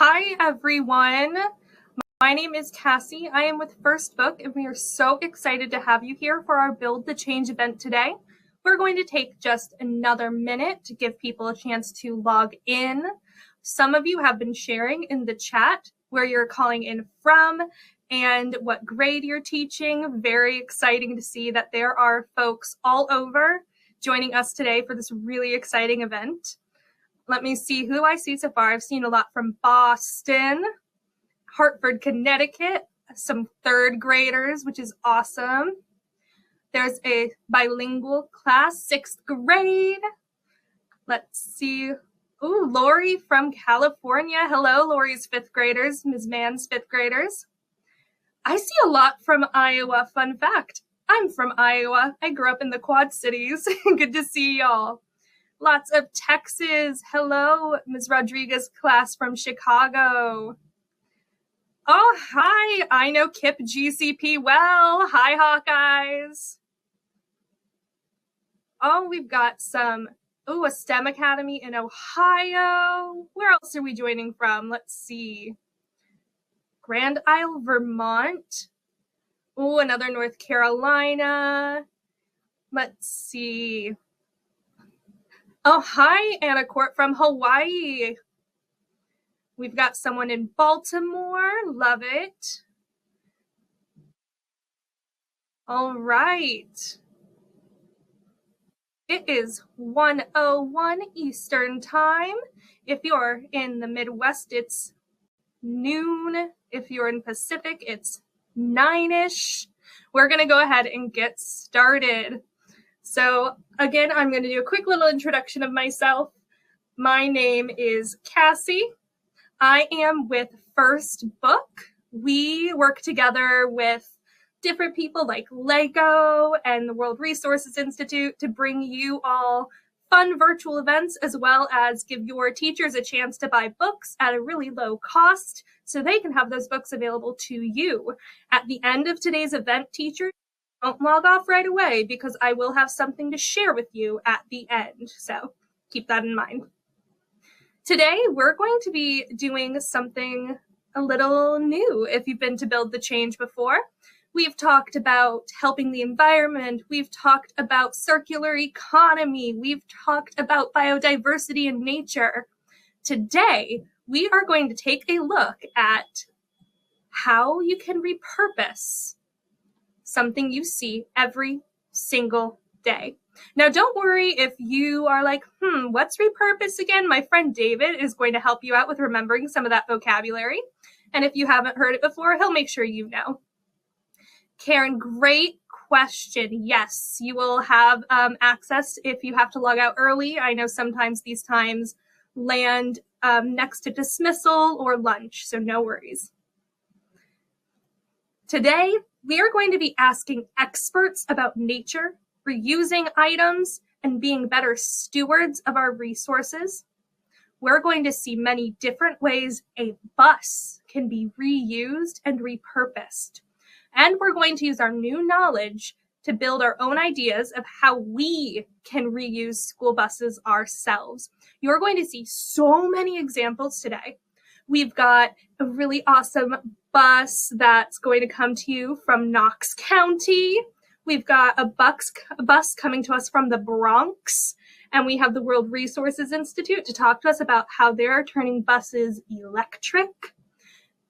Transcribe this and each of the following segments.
Hi, everyone. My name is Cassie. I am with First Book, and we are so excited to have you here for our Build the Change event today. We're going to take just another minute to give people a chance to log in. Some of you have been sharing in the chat where you're calling in from and what grade you're teaching. Very exciting to see that there are folks all over joining us today for this really exciting event. Let me see who I see so far. I've seen a lot from Boston, Hartford, Connecticut, some third graders, which is awesome. There's a bilingual class, 6th grade. Let's see. Ooh, Lori from California. Hello, Lori's 5th graders, Ms. Mann's 5th graders. I see a lot from Iowa. Fun fact, I'm from Iowa. I grew up in the Quad Cities. Good to see y'all. Lots of Texas. Hello, Ms. Rodriguez class from Chicago. Oh, hi. I know KIPP GCP well. Hi, Hawkeyes. Oh, we've got a STEM Academy in Ohio. Where else are we joining from? Let's see. Grand Isle, Vermont. Oh, another North Carolina. Let's see. Oh, hi, Anna Court from Hawaii. We've got someone in Baltimore. Love it. All right. It is 1:01 Eastern Time. If you're in the Midwest, it's noon. If you're in Pacific, it's 9-ish. We're going to go ahead and get started. So again, I'm going to do a quick little introduction of myself. My name is Cassie. I am with First Book. We work together with different people like LEGO and the World Resources Institute to bring you all fun virtual events, as well as give your teachers a chance to buy books at a really low cost so they can have those books available to you. At the end of today's event, teachers, don't log off right away because I will have something to share with you at the end. So keep that in mind. Today, we're going to be doing something a little new. If you've been to Build the Change before, we've talked about helping the environment. We've talked about circular economy. We've talked about biodiversity and nature. Today, we are going to take a look at how you can repurpose something you see every single day. Now, don't worry if you are like, what's repurpose again? My friend David is going to help you out with remembering some of that vocabulary. And if you haven't heard it before, he'll make sure you know. Karen, great question. Yes, you will have access if you have to log out early. I know sometimes these times land next to dismissal or lunch, so no worries. Today, we are going to be asking experts about nature, reusing items, and being better stewards of our resources. We're going to see many different ways a bus can be reused and repurposed. And we're going to use our new knowledge to build our own ideas of how we can reuse school buses ourselves. You're going to see so many examples today. We've got a really awesome bus that's going to come to you from Knox County. We've got a bus coming to us from the Bronx, and we have the World Resources Institute to talk to us about how they're turning buses electric.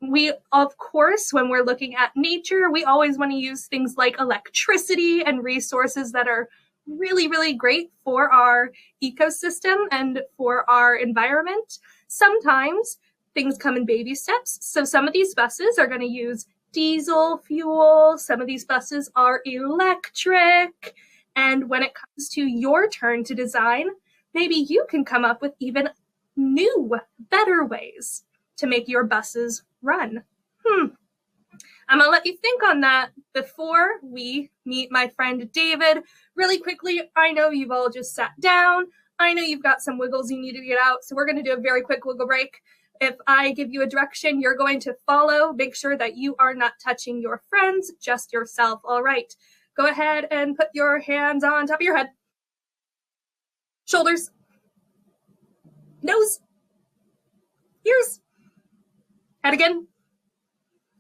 We, of course, when we're looking at nature, we always want to use things like electricity and resources that are really, really great for our ecosystem and for our environment. Sometimes things come in baby steps. So some of these buses are going to use diesel fuel. Some of these buses are electric. And when it comes to your turn to design, maybe you can come up with even new, better ways to make your buses run. I'm going to let you think on that before we meet my friend David. Really quickly, I know you've all just sat down. I know you've got some wiggles you need to get out. So we're going to do a very quick wiggle break. If I give you a direction, you're going to follow. Make sure that you are not touching your friends, just yourself. All right. Go ahead and put your hands on top of your head. Shoulders. Nose. Ears. Head again.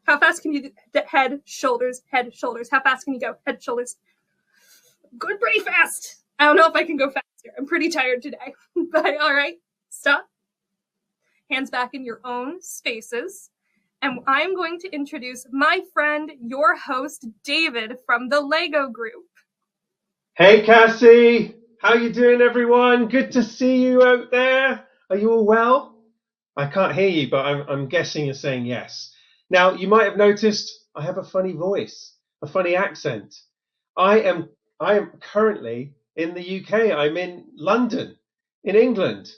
How fast can you do head, shoulders, head, shoulders? How fast can you go? Head, shoulders. Going pretty fast. I don't know if I can go faster. I'm pretty tired today. But all right, stop. Hands back in your own spaces. And I'm going to introduce my friend, your host, David from the Lego Group. Hey Cassie, how you doing everyone? Good to see you out there. Are you all well? I can't hear you, but I'm guessing you're saying yes. Now, you might have noticed I have a funny voice, a funny accent. I am currently in the UK. I'm in London, in England.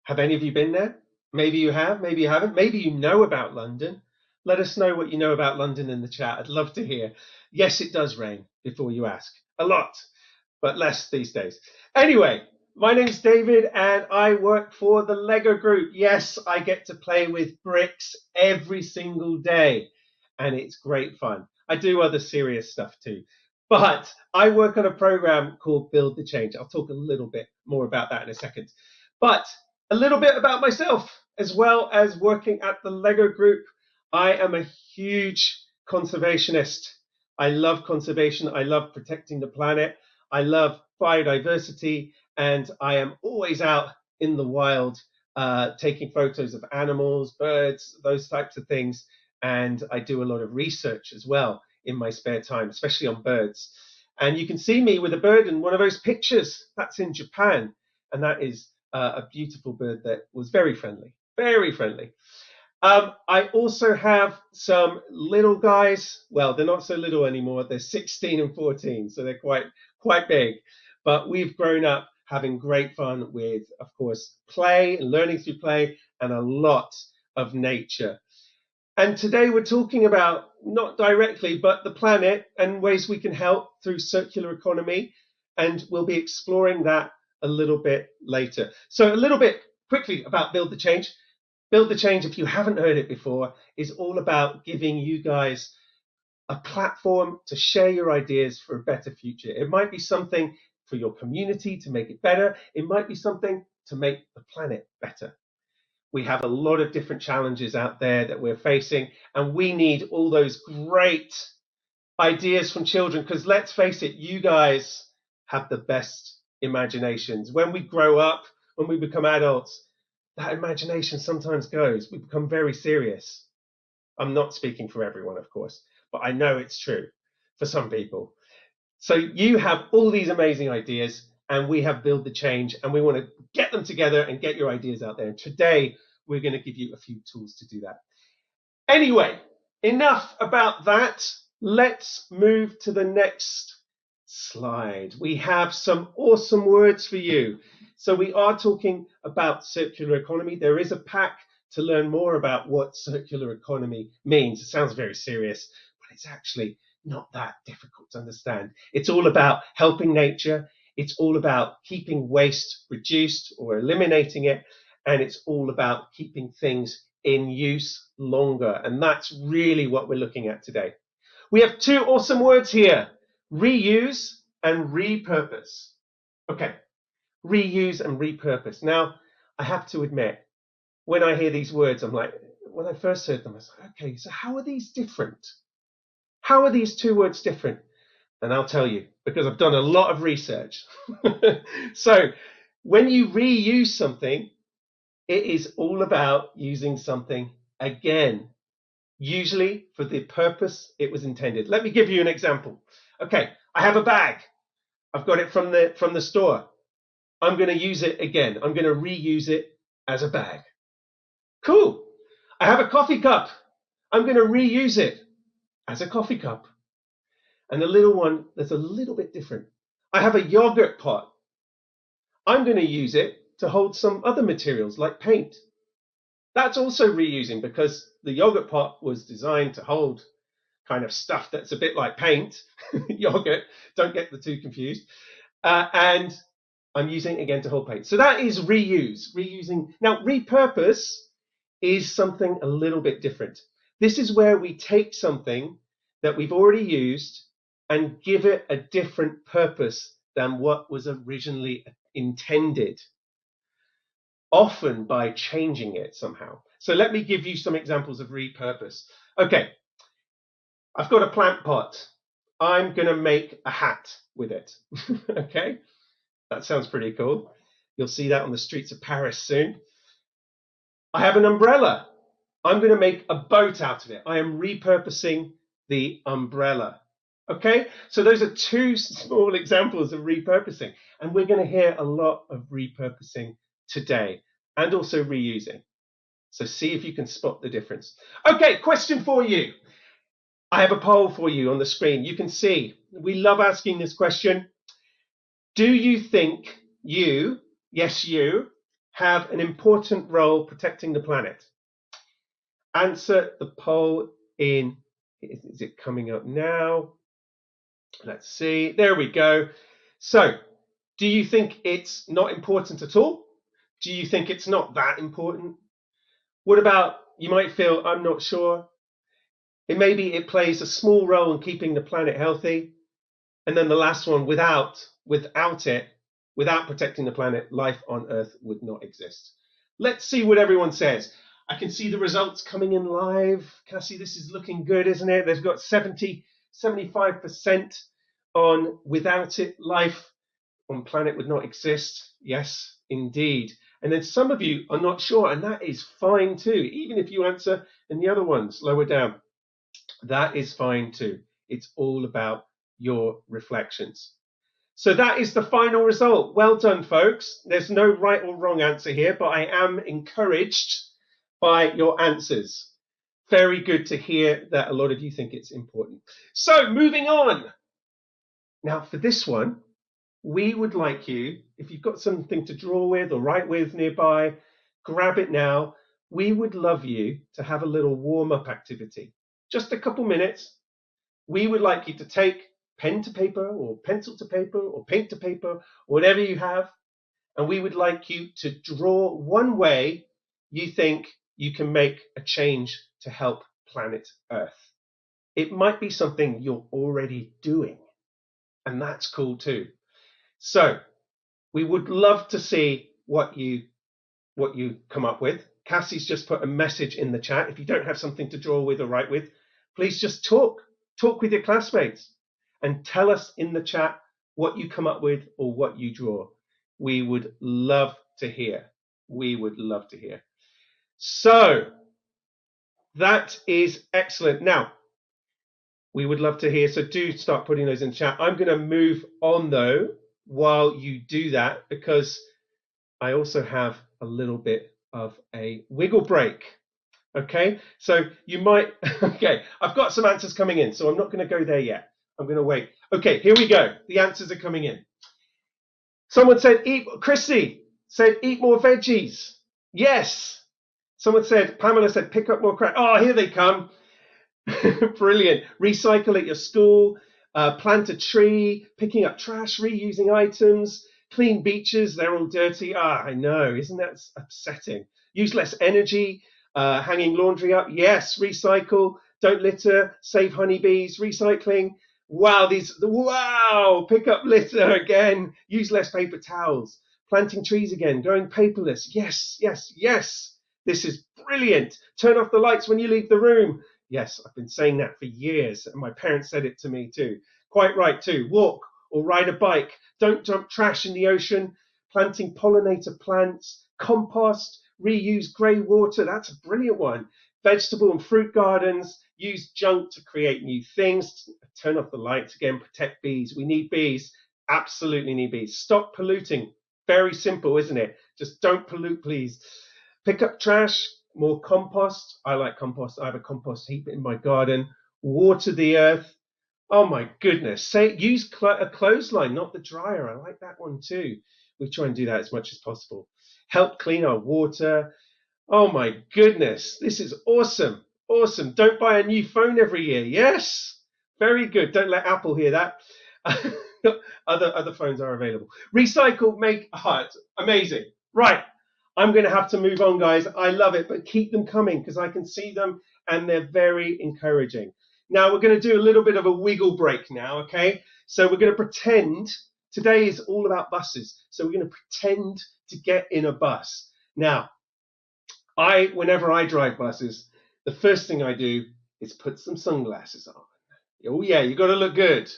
Have any of you been there? Maybe you have, maybe you haven't. Maybe you know about London. Let us know what you know about London in the chat. I'd love to hear. Yes, it does rain, before you ask. A lot, but less these days. Anyway, my name's David and I work for the Lego Group. Yes, I get to play with bricks every single day and it's great fun. I do other serious stuff too, but I work on a program called Build the Change. I'll talk a little bit more about that in a second. But a little bit about myself, as well as working at the Lego Group. I am a huge conservationist. I love conservation. I love protecting the planet. I love biodiversity, and I am always out in the wild taking photos of animals, birds, those types of things. And I do a lot of research as well in my spare time, especially on birds. And you can see me with a bird in one of those pictures. That's in Japan, and that is a beautiful bird that was very friendly, very friendly. I also have some little guys. Well, they're not so little anymore. They're 16 and 14, so they're quite big. But we've grown up having great fun with, of course, play and learning through play and a lot of nature. And today we're talking about, not directly, but the planet and ways we can help through circular economy. And we'll be exploring that a little bit later. So a little bit quickly about Build the Change. Build the Change, if you haven't heard it before, is all about giving you guys a platform to share your ideas for a better future. It might be something for your community to make it better. It might be something to make the planet better. We have a lot of different challenges out there that we're facing, and we need all those great ideas from children, because let's face it, you guys have the best imaginations. When we grow up, when we become adults, that imagination sometimes goes. We become very serious. I'm not speaking for everyone, of course, but I know it's true for some people. So you have all these amazing ideas, and we have Build the Change, and we want to get them together and get your ideas out there. And today, we're going to give you a few tools to do that. Anyway, enough about that. Let's move to the next slide. We have some awesome words for you. So we are talking about circular economy. There is a pack to learn more about what circular economy means. It sounds very serious, but it's actually not that difficult to understand. It's all about helping nature. It's all about keeping waste reduced or eliminating it. And it's all about keeping things in use longer. And that's really what we're looking at today. We have two awesome words here: reuse and repurpose. Okay, reuse and repurpose. Now, I have to admit, when I hear these words, I'm like, when I first heard them, I was like, okay, so how are these different? How are these two words different? And I'll tell you, because I've done a lot of research. So when you reuse something, it is all about using something again, usually for the purpose it was intended. Let me give you an example. Okay, I have a bag. I've got it from the store. I'm going to use it again. I'm going to reuse it as a bag. Cool. I have a coffee cup. I'm going to reuse it as a coffee cup. And the little one that's a little bit different. I have a yogurt pot. I'm going to use it to hold some other materials like paint. That's also reusing, because the yogurt pot was designed to hold kind of stuff that's a bit like paint, yogurt, don't get the two confused. And I'm using it again to hold paint. So that is reuse, reusing. Now, repurpose is something a little bit different. This is where we take something that we've already used and give it a different purpose than what was originally intended. often by changing it somehow. So let me give you some examples of repurpose. Okay, I've got a plant pot. I'm going to make a hat with it. Okay, that sounds pretty cool. You'll see that on the streets of Paris soon. I have an umbrella. I'm going to make a boat out of it. I am repurposing the umbrella. Okay, so those are two small examples of repurposing. And we're going to hear a lot of repurposing today and also reusing. So see if you can spot the difference. Okay, question for you. I have a poll for you on the screen. You can see we love asking this question. Do you think you, yes you, have an important role protecting the planet? Answer the poll in, is it coming up now? Let's see, there we go. So, do you think it's not important at all? Do you think it's not that important? What about, you might feel, I'm not sure. Maybe it plays a small role in keeping the planet healthy. And then the last one, without protecting the planet, life on Earth would not exist. Let's see what everyone says. I can see the results coming in live. Cassie, this is looking good, isn't it? They've got 75% on without it, life on planet would not exist. Yes, indeed. And then some of you are not sure, and that is fine too. Even if you answer in the other ones lower down, that is fine too. It's all about your reflections. So that is the final result. Well done, folks. There's no right or wrong answer here, but I am encouraged by your answers. Very good to hear that a lot of you think it's important. So moving on. Now for this one, we would like you, if you've got something to draw with or write with nearby, grab it now. We would love you to have a little warm-up activity. Just a couple minutes. We would like you to take pen to paper or pencil to paper or paint to paper, whatever you have, and we would like you to draw one way you think you can make a change to help planet Earth. It might be something you're already doing, and that's cool too. So we would love to see what you come up with. Cassie's just put a message in the chat. If you don't have something to draw with or write with, please just talk with your classmates and tell us in the chat what you come up with or what you draw. We would love to hear. We would love to hear. So that is excellent. Now, we would love to hear, so do start putting those in chat. I'm going to move on though while you do that, because I also have a little bit of a wiggle break. Okay, so you might, okay, I've got some answers coming in, so I'm not going to go there yet. I'm going to wait. Okay, here we go. The answers are coming in. Someone said, Chrissy said, eat more veggies. Yes. Someone said, Pamela said, pick up more crap. Oh, here they come. Brilliant. Recycle at your school, plant a tree, picking up trash, reusing items, clean beaches. They're all dirty. Ah, I know. Isn't that upsetting? Use less energy. Hanging laundry up, yes. Recycle, don't litter, save honeybees, recycling. Wow, pick up litter again, use less paper towels, planting trees again, going paperless. Yes, yes, yes. This is brilliant. Turn off the lights when you leave the room. Yes, I've been saying that for years, and my parents said it to me too. Quite right too. Walk or ride a bike. Don't dump trash in the ocean. Planting pollinator plants, compost, reuse grey water, that's a brilliant one. Vegetable and fruit gardens, use junk to create new things. Turn off the lights again, protect bees. We need bees, absolutely need bees. Stop polluting, very simple, isn't it? Just don't pollute, please. Pick up trash, more compost. I like compost, I have a compost heap in my garden. Water the earth. Oh my goodness, use a clothesline, not the dryer. I like that one too. We try and do that as much as possible. Help clean our water. Oh my goodness, this is awesome. Awesome. Don't buy a new phone every year. Yes, very good. Don't let Apple hear that. Other phones are available. Recycle, make a heart. Amazing. Right, I'm going to have to move on, guys. I love it, but keep them coming because I can see them and they're very encouraging. Now we're going to do a little bit of a wiggle break now, okay? So we're going to pretend, today is all about buses, so we're going to pretend to get in a bus. Now, whenever I drive buses, the first thing I do is put some sunglasses on. Oh yeah, you got to look good.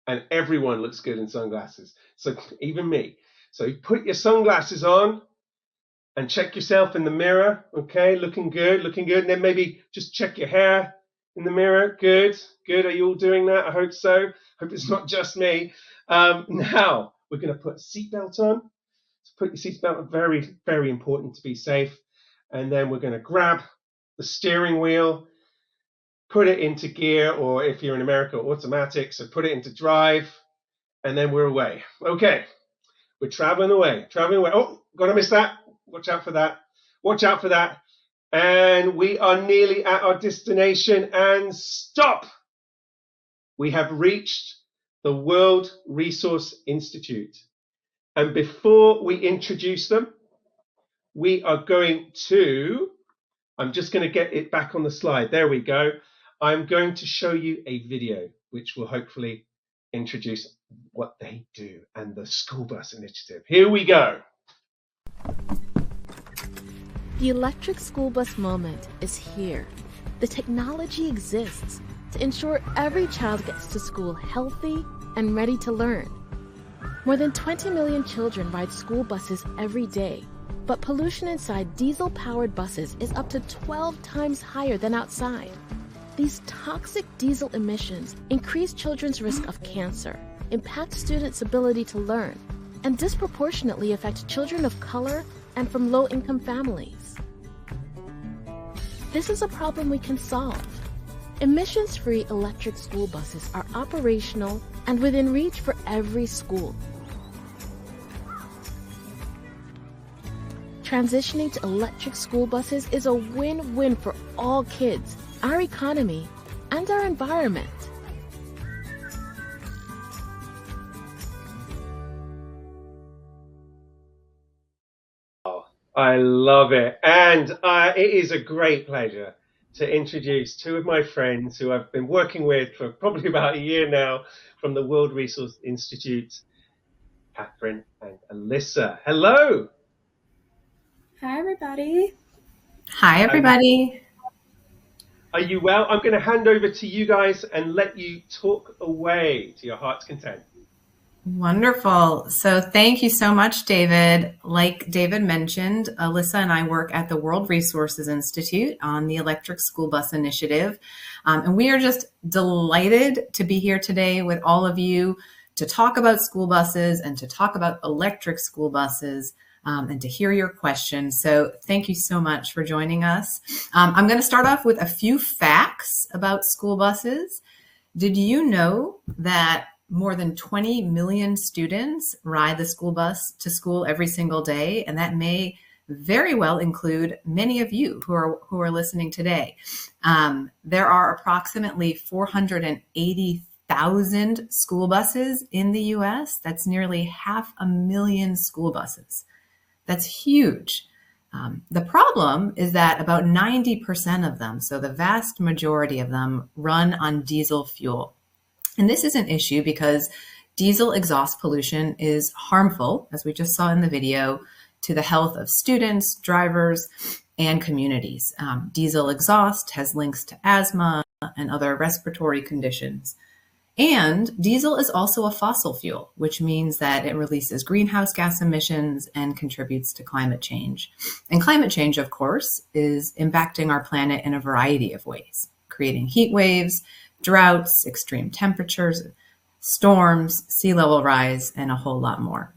And everyone looks good in sunglasses. So even me. So you put your sunglasses on and check yourself in the mirror. Okay, looking good, looking good. And then maybe just check your hair in the mirror. Good, good. Are you all doing that? I hope so. Hope it's not just me. Now we're going to put a seatbelt on. So put your seatbelt on. Very, very important to be safe. And then we're going to grab the steering wheel, put it into gear, or if you're in America, automatic. So put it into drive, and then we're away. Okay, we're traveling away. Oh, gonna miss that. Watch out for that. Watch out for that. And we are nearly at our destination, and stop. We have reached the World Resource Institute. And before we introduce them, we are going to, I'm just going to get it back on the slide. There we go. I'm going to show you a video which will hopefully introduce what they do and the school bus initiative. Here we go. The electric school bus moment is here. The technology exists to ensure every child gets to school healthy and ready to learn. More than 20 million children ride school buses every day, but pollution inside diesel-powered buses is up to 12 times higher than outside. These toxic diesel emissions increase children's risk of cancer, impact students' ability to learn, and disproportionately affect children of color and from low-income families. This is a problem we can solve. Emissions-free electric school buses are operational and within reach for every school. Transitioning to electric school buses is a win-win for all kids, our economy, and our environment. Oh, I love it. And it is a great pleasure to introduce two of my friends who I've been working with for probably about a year now from the World Resource Institute, Catherine and Alyssa. Hello. Hi, everybody. Hi, everybody. Are you well? I'm going to hand over to you guys and let you talk away to your heart's content. Wonderful. So thank you so much, David. Like David mentioned, Alyssa and I work at the World Resources Institute on the Electric School Bus Initiative. And we are just delighted to be here today with all of you to talk about school buses and to talk about electric school buses. And to hear your questions. So thank you so much for joining us. I'm going to start off with a few facts about school buses. Did you know that more than 20 million students ride the school bus to school every single day? And that may very well include many of you who are listening today. There are approximately 480,000 school buses in the US. That's nearly 500,000 school buses. That's huge. The problem is that about 90% of them, so the vast majority of them, run on diesel fuel. And this is an issue because diesel exhaust pollution is harmful, as we just saw in the video, to the health of students, drivers, and communities. Diesel exhaust has links to asthma and other respiratory conditions. And diesel is also a fossil fuel, which means that it releases greenhouse gas emissions and contributes to climate change. And climate change, of course, is impacting our planet in a variety of ways, creating heat waves, droughts, extreme temperatures, storms, sea level rise, and a whole lot more.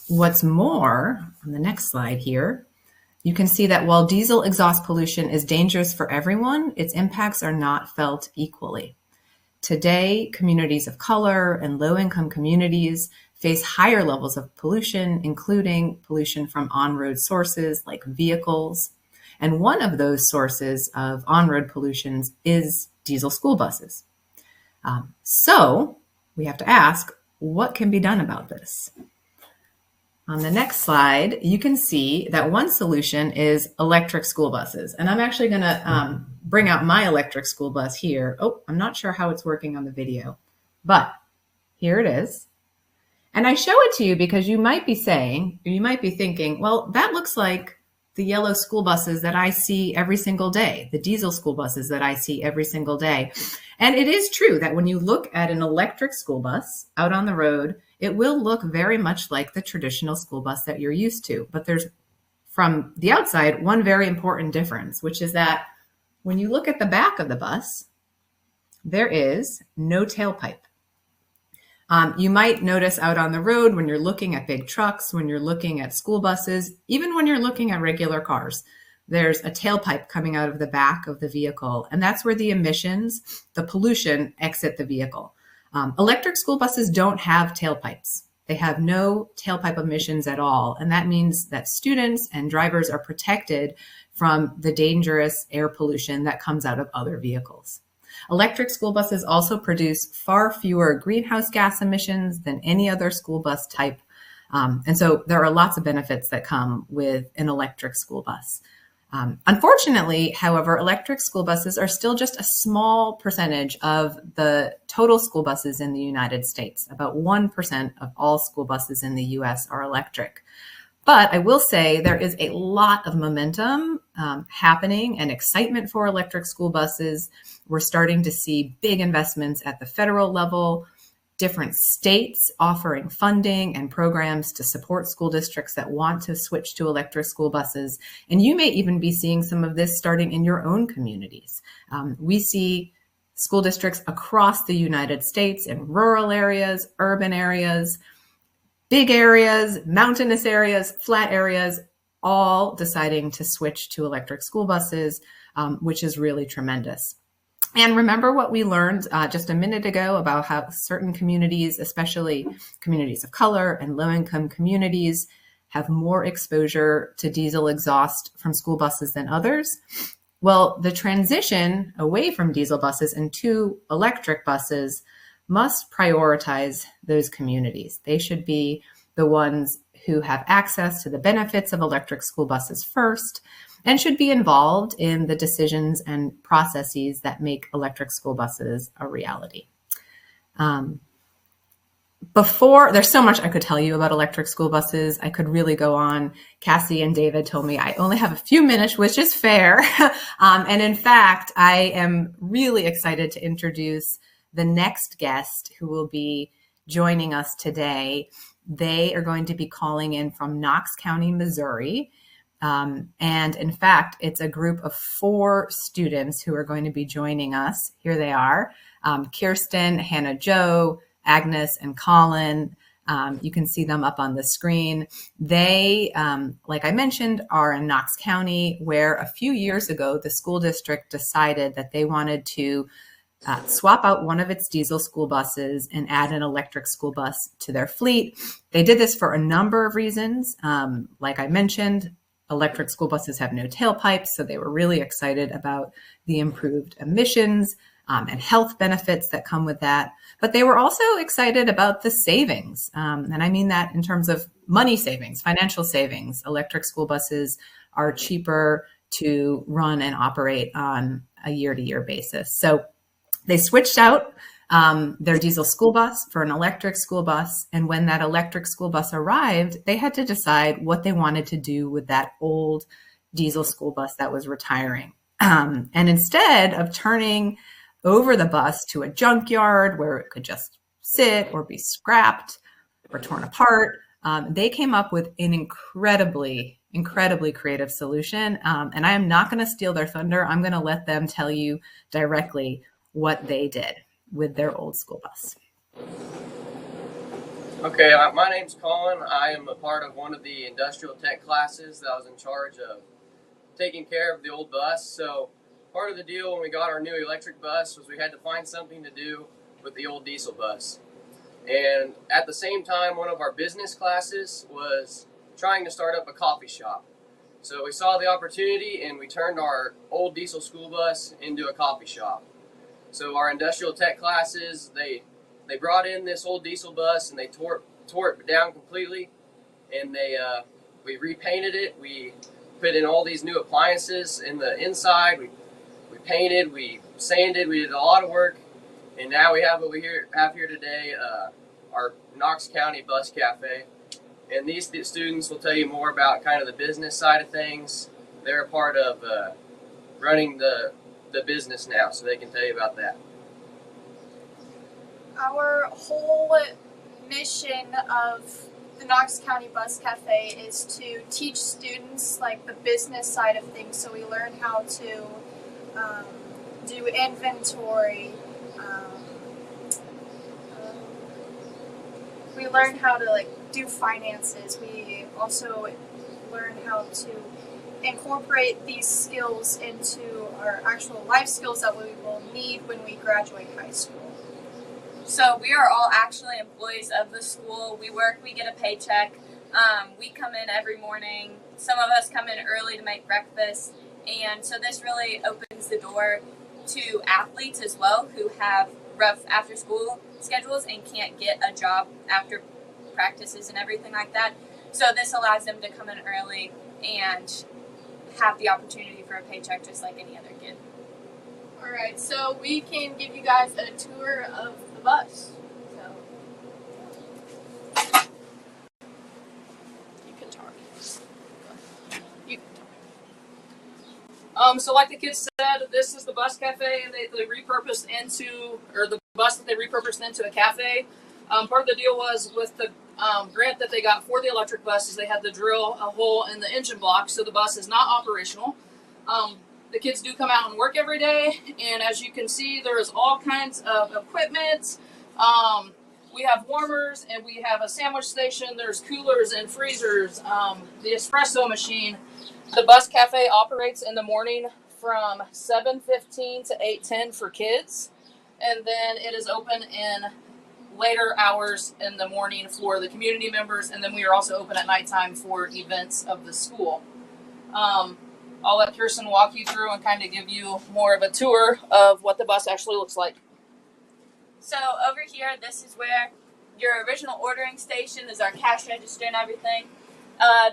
What's more, on the next slide here, you can see that while diesel exhaust pollution is dangerous for everyone, its impacts are not felt equally. Today, communities of color and low-income communities face higher levels of pollution, including pollution from on-road sources like vehicles. And one of those sources of on-road pollutions is diesel school buses. So we have to ask, what can be done about this? On the next slide, you can see that one solution is electric school buses. And I'm actually going to bring out my electric school bus here. Oh, I'm not sure how it's working on the video, but here it is. And I show it to you because you might be thinking, well, that looks like the yellow school buses that I see every single day, the diesel school buses that I see every single day. And it is true that when you look at an electric school bus out on the road, it will look very much like the traditional school bus that you're used to. But there's, from the outside, one very important difference, which is that when you look at the back of the bus, there is no tailpipe. You might notice out on the road when you're looking at big trucks, when you're looking at school buses, even when you're looking at regular cars, there's a tailpipe coming out of the back of the vehicle. And that's where the emissions, the pollution, exit the vehicle. Electric school buses don't have tailpipes. They have no tailpipe emissions at all. And that means that students and drivers are protected from the dangerous air pollution that comes out of other vehicles. Electric school buses also produce far fewer greenhouse gas emissions than any other school bus type. And so there are lots of benefits that come with an electric school bus. Unfortunately, however, electric school buses are still just a small percentage of the total school buses in the United States. About 1% of all school buses in the US are electric. But I will say there is a lot of momentum happening and excitement for electric school buses. We're starting to see big investments at the federal level, different states offering funding and programs to support school districts that want to switch to electric school buses. And you may even be seeing some of this starting in your own communities. We see school districts across the United States in rural areas, urban areas, big areas, mountainous areas, flat areas, all deciding to switch to electric school buses, which is really tremendous. And remember what we learned just a minute ago about how certain communities, especially communities of color and low-income communities, have more exposure to diesel exhaust from school buses than others. Well, the transition away from diesel buses and to electric buses must prioritize those communities. They should be the ones who have access to the benefits of electric school buses first and should be involved in the decisions and processes that make electric school buses a reality. There's so much I could tell you about electric school buses. I could really go on. Cassie and David told me I only have a few minutes, which is fair. And in fact, I am really excited to introduce the next guest who will be joining us today. They are going to be calling in from Knox County, Missouri. And in fact, it's a group of 4 students who are going to be joining us. Here they are, Kirsten, Hannah Jo, Agnes, and Colin. You can see them up on the screen. They, like I mentioned, are in Knox County, where a few years ago, the school district decided that they wanted to swap out one of its diesel school buses and add an electric school bus to their fleet. They did this for a number of reasons. Like I mentioned, electric school buses have no tailpipes, so they were really excited about the improved emissions and health benefits that come with that. But they were also excited about the savings. And I mean that in terms of money savings, financial savings. Electric school buses are cheaper to run and operate on a year-to-year basis. So they switched out their diesel school bus for an electric school bus. And when that electric school bus arrived, they had to decide what they wanted to do with that old diesel school bus that was retiring. And instead of turning over the bus to a junkyard where it could just sit or be scrapped or torn apart, they came up with an incredibly creative solution. And I am not going to steal their thunder. I'm going to let them tell you directly what they did with their old school bus. Okay, my name's Colin. I am a part of one of the industrial tech classes that I was in charge of taking care of the old bus. So part of the deal when we got our new electric bus was we had to find something to do with the old diesel bus. And at the same time, one of our business classes was trying to start up a coffee shop. So we saw the opportunity and we turned our old diesel school bus into a coffee shop. So our industrial tech classes, they brought in this old diesel bus and they tore it down completely, and we repainted it. We put in all these new appliances in the inside. We painted, we sanded, we did a lot of work, and now we have what we have here today, our Knox County Bus Cafe. And these students will tell you more about kind of the business side of things. They're a part of running the business now, so they can tell you about that. Our whole mission of the Knox County Bus Cafe is to teach students like the business side of things, so we learn how to do inventory. We learn how to like do finances. We also learn how to incorporate these skills into our actual life skills that we will need when we graduate high school. So we are all actually employees of the school. We work, we get a paycheck. We come in every morning. Some of us come in early to make breakfast. And so this really opens the door to athletes as well who have rough after school schedules and can't get a job after practices and everything like that. So this allows them to come in early and have the opportunity for a paycheck just like any other kid. All right, so we can give you guys a tour of the bus. So you can talk. You can talk. So like the kids said, this is the bus cafe, and they repurposed into, or the bus that they repurposed into a cafe. Part of the deal was with the grant that they got for the electric buses, they had to drill a hole in the engine block, so the bus is not operational. The kids do come out and work every day, and as you can see, there is all kinds of equipment. We have warmers, and we have a sandwich station. There's coolers and freezers, the espresso machine. The bus cafe operates in the morning from 7:15 to 8:10 for kids, and then it is open in later hours in the morning for the community members, and then we are also open at nighttime for events of the school. I'll let Kirsten walk you through and kind of give you more of a tour of what the bus actually looks like. So over here, this is where your original ordering station is, our cash register and everything.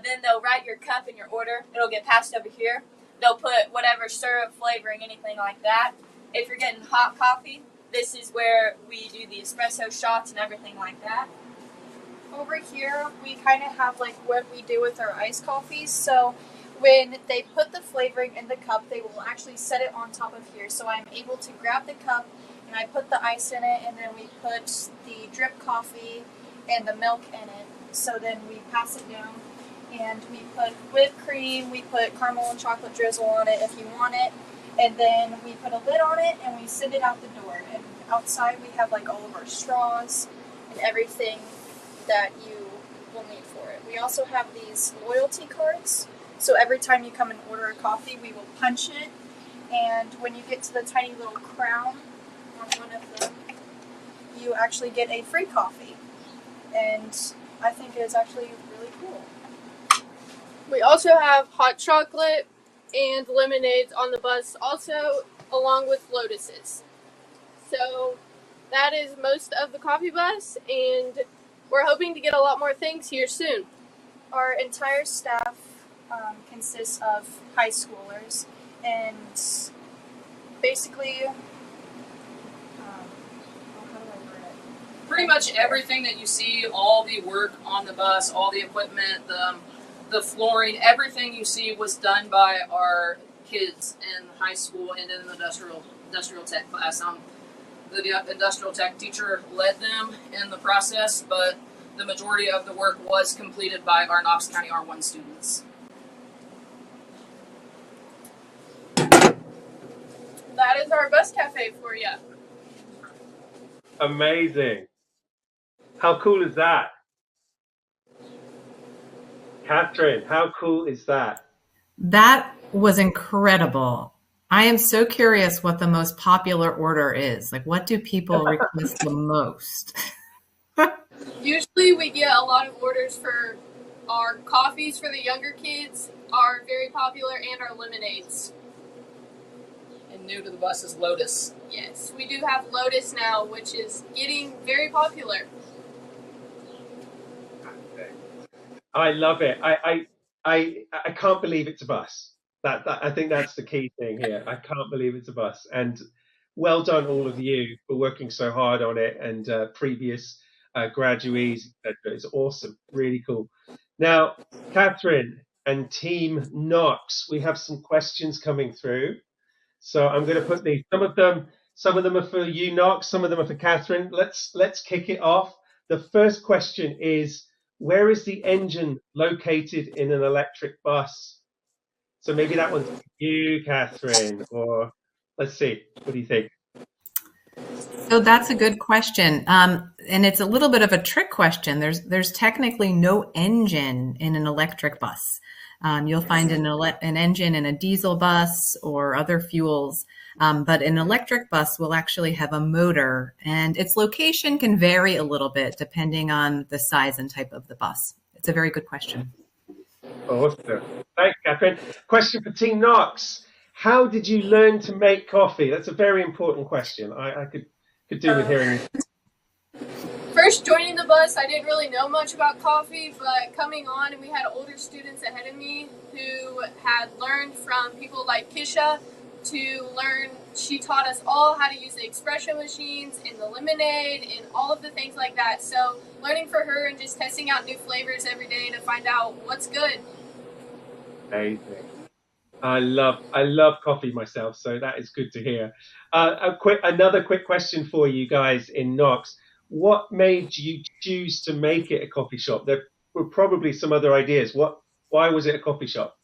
Then they'll write your cup and your order. It'll get passed over here. They'll put whatever syrup, flavoring, anything like that. If you're getting hot coffee, this is where we do the espresso shots and everything like that. Over here, we kind of have like what we do with our iced coffees. So when they put the flavoring in the cup, they will actually set it on top of here. So I'm able to grab the cup and I put the ice in it, and then we put the drip coffee and the milk in it. So then we pass it down, and we put whipped cream, we put caramel and chocolate drizzle on it if you want it, and then we put a lid on it and we send it out the door. And outside we have like all of our straws and everything that you will need for it. We also have these loyalty cards. So every time you come and order a coffee, we will punch it, and when you get to the tiny little crown on one of them, you actually get a free coffee. And I think it is actually really cool. We also have hot chocolate and lemonades on the bus, also along with lotuses. So that is most of the coffee bus, and we're hoping to get a lot more things here soon. Our entire staff consists of high schoolers, and basically, Pretty much everything that you see, all the work on the bus, all the equipment, the flooring, everything you see was done by our kids in high school and in the industrial tech class. The industrial tech teacher led them in the process, but the majority of the work was completed by our Knox County R1 students. That is our bus cafe for you. Amazing. How cool is that? Catherine, how cool is that? That was incredible. I am so curious what the most popular order is. Like, what do people request the most? Usually we get a lot of orders for our coffees for the younger kids, are very popular, and our lemonades. And new to the bus is Lotus. Yes, we do have Lotus now, which is getting very popular. I love it. I can't believe it's a bus. That I think that's the key thing here. I can't believe it's a bus. And well done all of you for working so hard on it, and previous graduates, etc. It's awesome, really cool. Now, Catherine and Team Knox, we have some questions coming through. So I'm going to put these. Some of them are for you, Knox. Some of them are for Catherine. Let's kick it off. The first question is, where is the engine located in an electric bus? So maybe that one's for you, Catherine, or let's see. What do you think? So that's a good question. And it's a little bit of a trick question. There's technically no engine in an electric bus. You'll find an engine in a diesel bus or other fuels, but an electric bus will actually have a motor, and its location can vary a little bit depending on the size and type of the bus. It's a very good question. Awesome. Thanks, Catherine. Question for Team Knox. How did you learn to make coffee? That's a very important question. I could do with hearing. First joining the bus, I didn't really know much about coffee, but coming on, and we had older students ahead of me who had learned from people like Kisha to learn. She taught us all how to use the espresso machines and the lemonade and all of the things like that. So learning for her and just testing out new flavors every day to find out what's good. Amazing. I love coffee myself, so that is good to hear. Another quick question for you guys in Knox. What made you choose to make it a coffee shop? There were probably some other ideas. Why was it a coffee shop?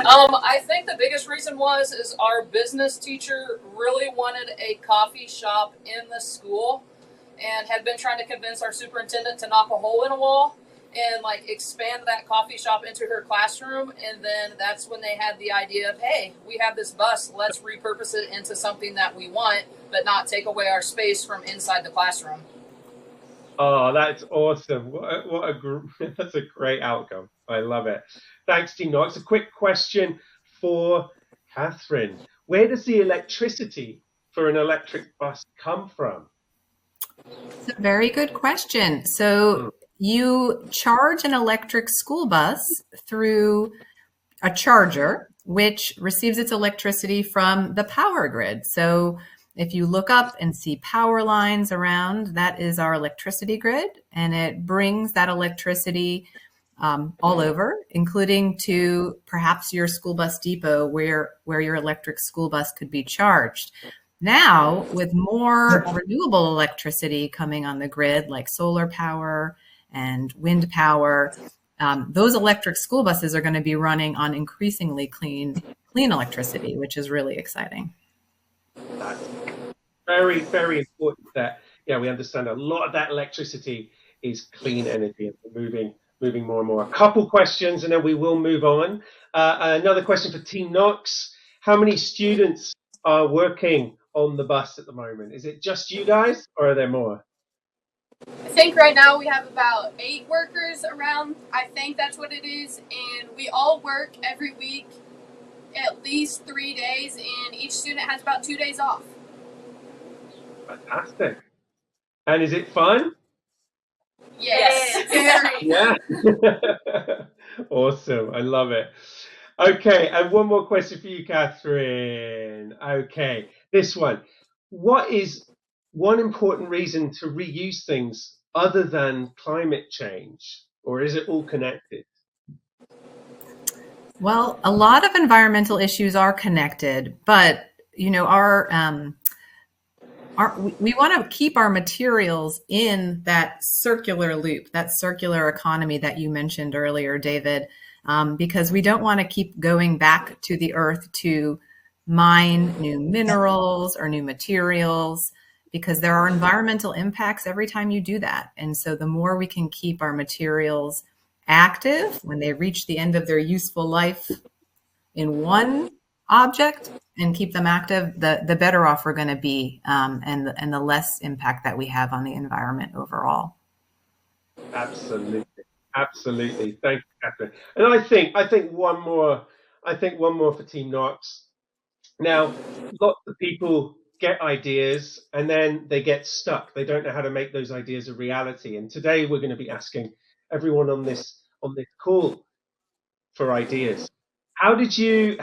I think the biggest reason is our business teacher really wanted a coffee shop in the school and had been trying to convince our superintendent to knock a hole in a wall and like expand that coffee shop into her classroom. And then that's when they had the idea of, hey, we have this bus, let's repurpose it into something that we want, but not take away our space from inside the classroom. Oh, that's awesome. That's a great outcome. I love it. Thanks, Team Knox. A quick question for Catherine. Where does the electricity for an electric bus come from? It's a very good question. So you charge an electric school bus through a charger, which receives its electricity from the power grid. So if you look up and see power lines around, that is our electricity grid, and it brings that electricity all over, including to perhaps your school bus depot where your electric school bus could be charged. Now, with more renewable electricity coming on the grid, like solar power and wind power, those electric school buses are going to be running on increasingly clean electricity, which is really exciting. That's very, very important that, we understand a lot of that electricity is clean energy and moving more and more. A couple questions and then we will move on. Another question for Team Knox. How many students are working on the bus at the moment? Is it just you guys or are there more? I think right now we have about 8 workers around. I think that's what it is. And we all work every week at least 3 days, and each student has about 2 days off. Fantastic. And is it fun? Yes. Yeah. Awesome. I love it. Okay, and one more question for you, Catherine. Okay, this one. What is one important reason to reuse things other than climate change, or is it all connected? Well, a lot of environmental issues are connected, but we want to keep our materials in that circular loop, that circular economy that you mentioned earlier, David, because we don't want to keep going back to the earth to mine new minerals or new materials, because there are environmental impacts every time you do that. And so the more we can keep our materials active when they reach the end of their useful life in one object and keep them active, the better off we're going to be, and the less impact that we have on the environment overall. Absolutely. Thank you, Catherine. And I think one more for Team Knox. Now, lots of people get ideas and then they get stuck. They don't know how to make those ideas a reality. And today we're going to be asking everyone on this call for ideas. How did you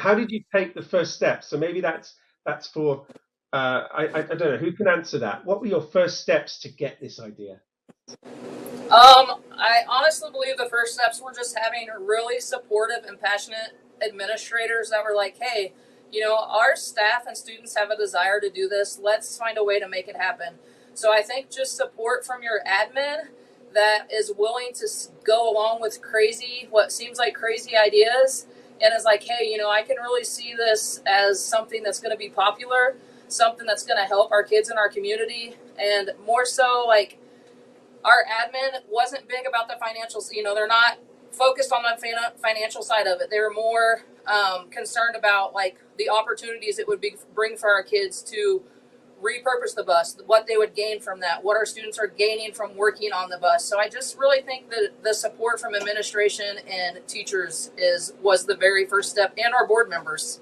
take the first step? So maybe that's for I don't know, who can answer that? What were your first steps to get this idea? I honestly believe the first steps were just having really supportive and passionate administrators that were like, hey, our staff and students have a desire to do this. Let's find a way to make it happen. So I think just support from your admin that is willing to go along with what seems like crazy ideas, and is like, hey, I can really see this as something that's going to be popular, something that's going to help our kids in our community, and more so, like, our admin wasn't big about the financials. They're not focused on the financial side of it. They were more concerned about, like, the opportunities it would bring for our kids to repurpose the bus, what they would gain from that, what our students are gaining from working on the bus. So I just really think that the support from administration and teachers was the very first step, and our board members.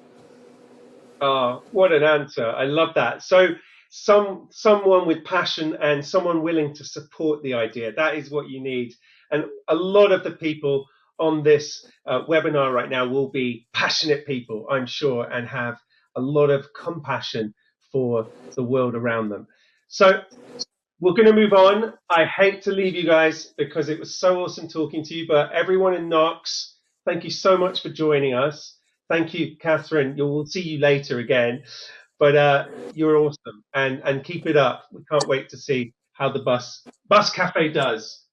Oh, what an answer. I love that. So someone with passion and someone willing to support the idea, that is what you need. And a lot of the people on this webinar right now will be passionate people, I'm sure, and have a lot of compassion for the world around them. So we're going to move on. I hate to leave you guys because it was so awesome talking to you, but everyone in Knox, thank you so much for joining us. Thank you, Catherine. We'll see you later again. But you're awesome, and keep it up. We can't wait to see how the Bus Cafe does.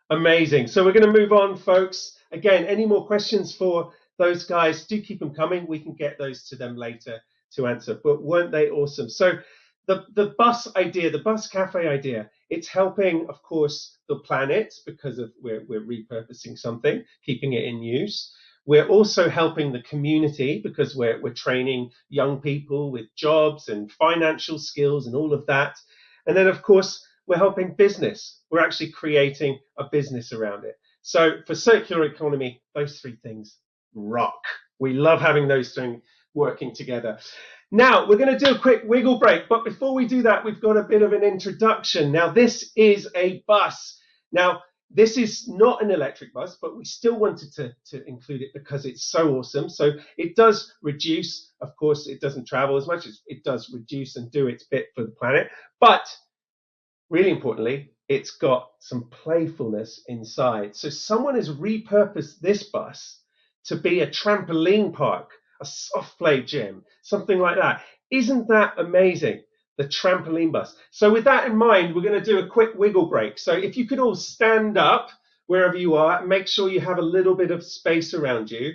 Amazing. So we're going to move on, folks. Again, any more questions for those guys, do keep them coming. We can get those to them later to answer. But weren't they awesome? So the bus idea, the Bus Cafe idea, it's helping, of course, the planet because we're repurposing something, keeping it in use. We're also helping the community because we're training young people with jobs and financial skills and all of that. And then, of course, we're helping business. We're actually creating a business around it. So for circular economy, those three things rock. We love having those things working together. Now, we're going to do a quick wiggle break. But before we do that, we've got a bit of an introduction. Now, this is a bus. Now, this is not an electric bus, but we still wanted to include it because it's so awesome. So it does reduce, of course, it doesn't travel as much as it does reduce and do its bit for the planet. But really importantly, it's got some playfulness inside. So someone has repurposed this bus to be a trampoline park, a soft play gym, something like that. Isn't that amazing? The trampoline bus. So with that in mind, we're going to do a quick wiggle break. So if you could all stand up wherever you are and make sure you have a little bit of space around you,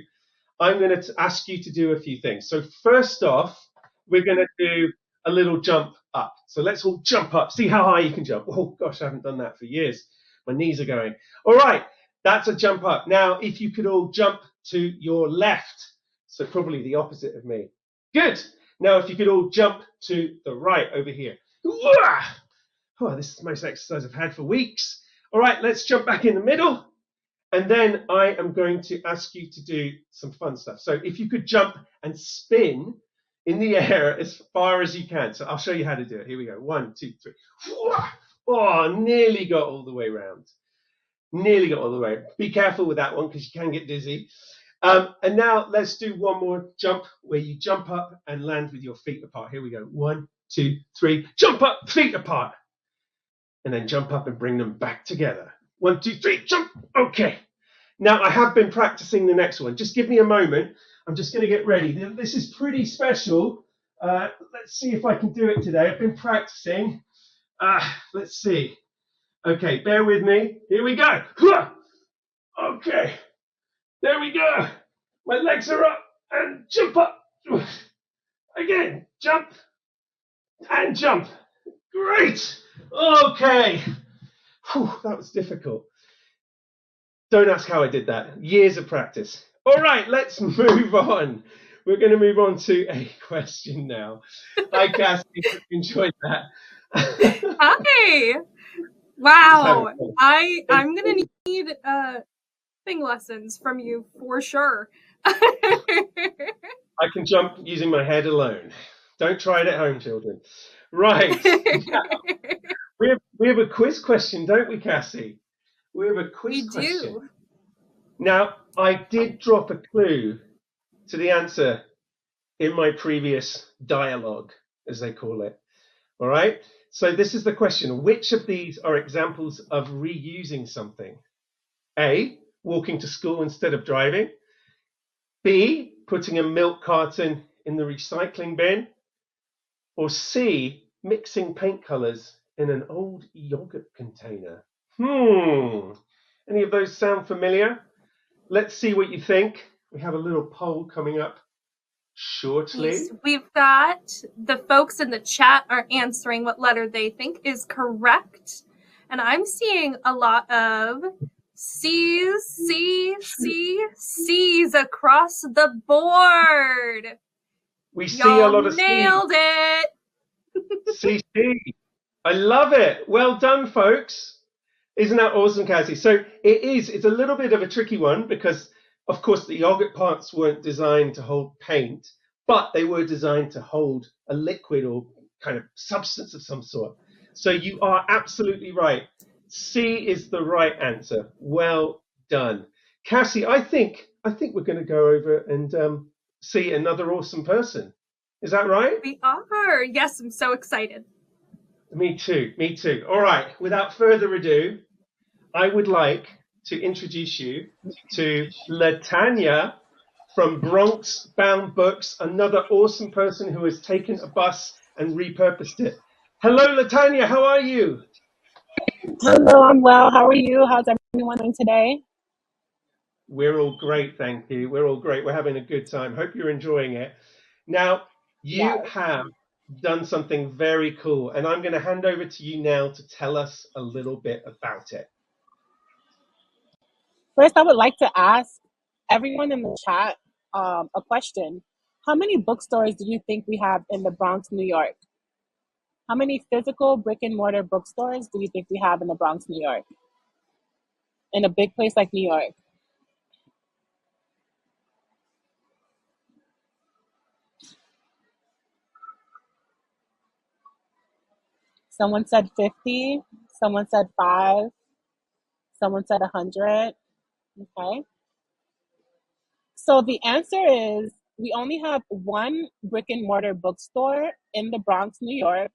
I'm going to ask you to do a few things. So first off, we're going to do a little jump up. So let's all jump up. See how high you can jump. Oh gosh, I haven't done that for years. My knees are going. All right, that's a jump up. Now, if you could all jump to your left, so probably the opposite of me. Good. Now, if you could all jump to the right over here. Oh, this is the most exercise I've had for weeks. All right, let's jump back in the middle. And then I am going to ask you to do some fun stuff. So if you could jump and spin in the air as far as you can. So I'll show you how to do it. Here we go. 1, 2, 3. Oh, nearly got all the way around. Nearly got all the way. Be careful with that one because you can get dizzy. And now let's do one more jump where you jump up and land with your feet apart. Here we go. 1, 2, 3. Jump up, feet apart. And then jump up and bring them back together. 1, 2, 3, jump. Okay. Now I have been practicing the next one. Just give me a moment. I'm just going to get ready. This is pretty special. Let's see if I can do it today. I've been practicing. Let's see. Okay, bear with me. Here we go. Okay. There we go. My legs are up and jump up. Again, jump and jump. Great. Okay. Whew, that was difficult. Don't ask how I did that. Years of practice. All right, let's move on. We're going to move on to a question now. Hi, Cassie. Enjoyed that. Hi. Wow. I'm going to need thing lessons from you for sure. I can jump using my head alone. Don't try it at home, children. Right. We have a quiz question, don't we, Cassie? We have a quiz question. We do. Now, I did drop a clue to the answer in my previous dialogue. as they call it. All right. So this is the question. Which of these are examples of reusing something? A, walking to school instead of driving. B, putting a milk carton in the recycling bin. Or C, mixing paint colors in an old yogurt container. Any of those sound familiar? Let's see what you think. We have a little poll coming up shortly. Yes, we've got the folks in the chat are answering what letter they think is correct. And I'm seeing a lot of C's across the board. We see Y'all a lot of C's. nailed it. CC. I love it. Well done, folks. Isn't that awesome, Cassie? So it's a little bit of a tricky one because, of course, the yogurt parts weren't designed to hold paint, but they were designed to hold a liquid or kind of substance of some sort. So you are absolutely right. C is the right answer. Well done. Cassie, I think we're going to go over and see another awesome person. Is that right? We are. Yes, I'm so excited. Me too. All right. Without further ado, I would like to introduce you to Latanya from Bronx Bound Books, another awesome person who has taken a bus and repurposed it. Hello, Latanya. How are you? Hello, I'm well. How are you? How's everyone doing today? We're all great, thank you. We're all great. We're having a good time. Hope you're enjoying it. Now, you have done something very cool, and I'm going to hand over to you now to tell us a little bit about it. First, I would like to ask everyone in the chat a question. How many bookstores do you think we have in the Bronx, New York? How many physical brick and mortar bookstores do you think we have in the Bronx, New York? In a big place like New York? Someone said 50, someone said 5, someone said 100. Okay. So the answer is we only have one brick and mortar bookstore in the Bronx, New York.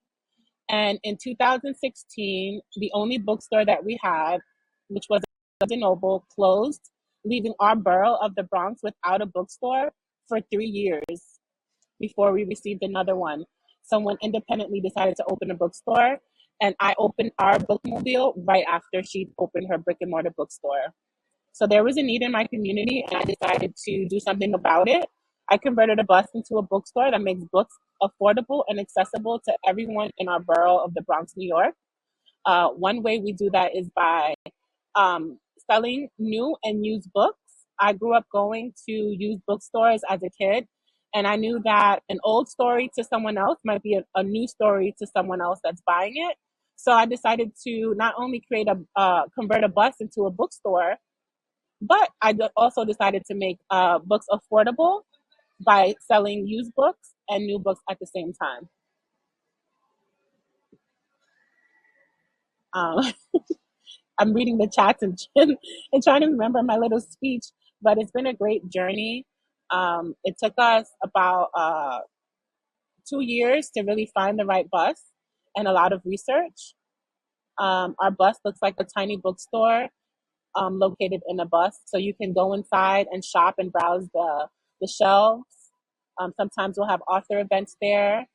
And in 2016, the only bookstore that we had, which was Barnes & Noble, closed, leaving our borough of the Bronx without a bookstore for 3 years before we received another one. Someone independently decided to open a bookstore, and I opened our bookmobile right after she opened her brick and mortar bookstore. So there was a need in my community, and I decided to do something about it. I converted a bus into a bookstore that makes books affordable and accessible to everyone in our borough of the Bronx, New York. One way we do that is by selling new and used books. I grew up going to used bookstores as a kid, and I knew that an old story to someone else might be a new story to someone else that's buying it. So I decided to not only convert a bus into a bookstore, but I also decided to make books affordable by selling used books and new books at the same time. I'm reading the chats and trying to remember my little speech, but it's been a great journey. It took us about 2 years to really find the right bus and a lot of research. Our bus looks like a tiny bookstore located in a bus, so you can go inside and shop and browse the shelves. Sometimes we'll have author events there.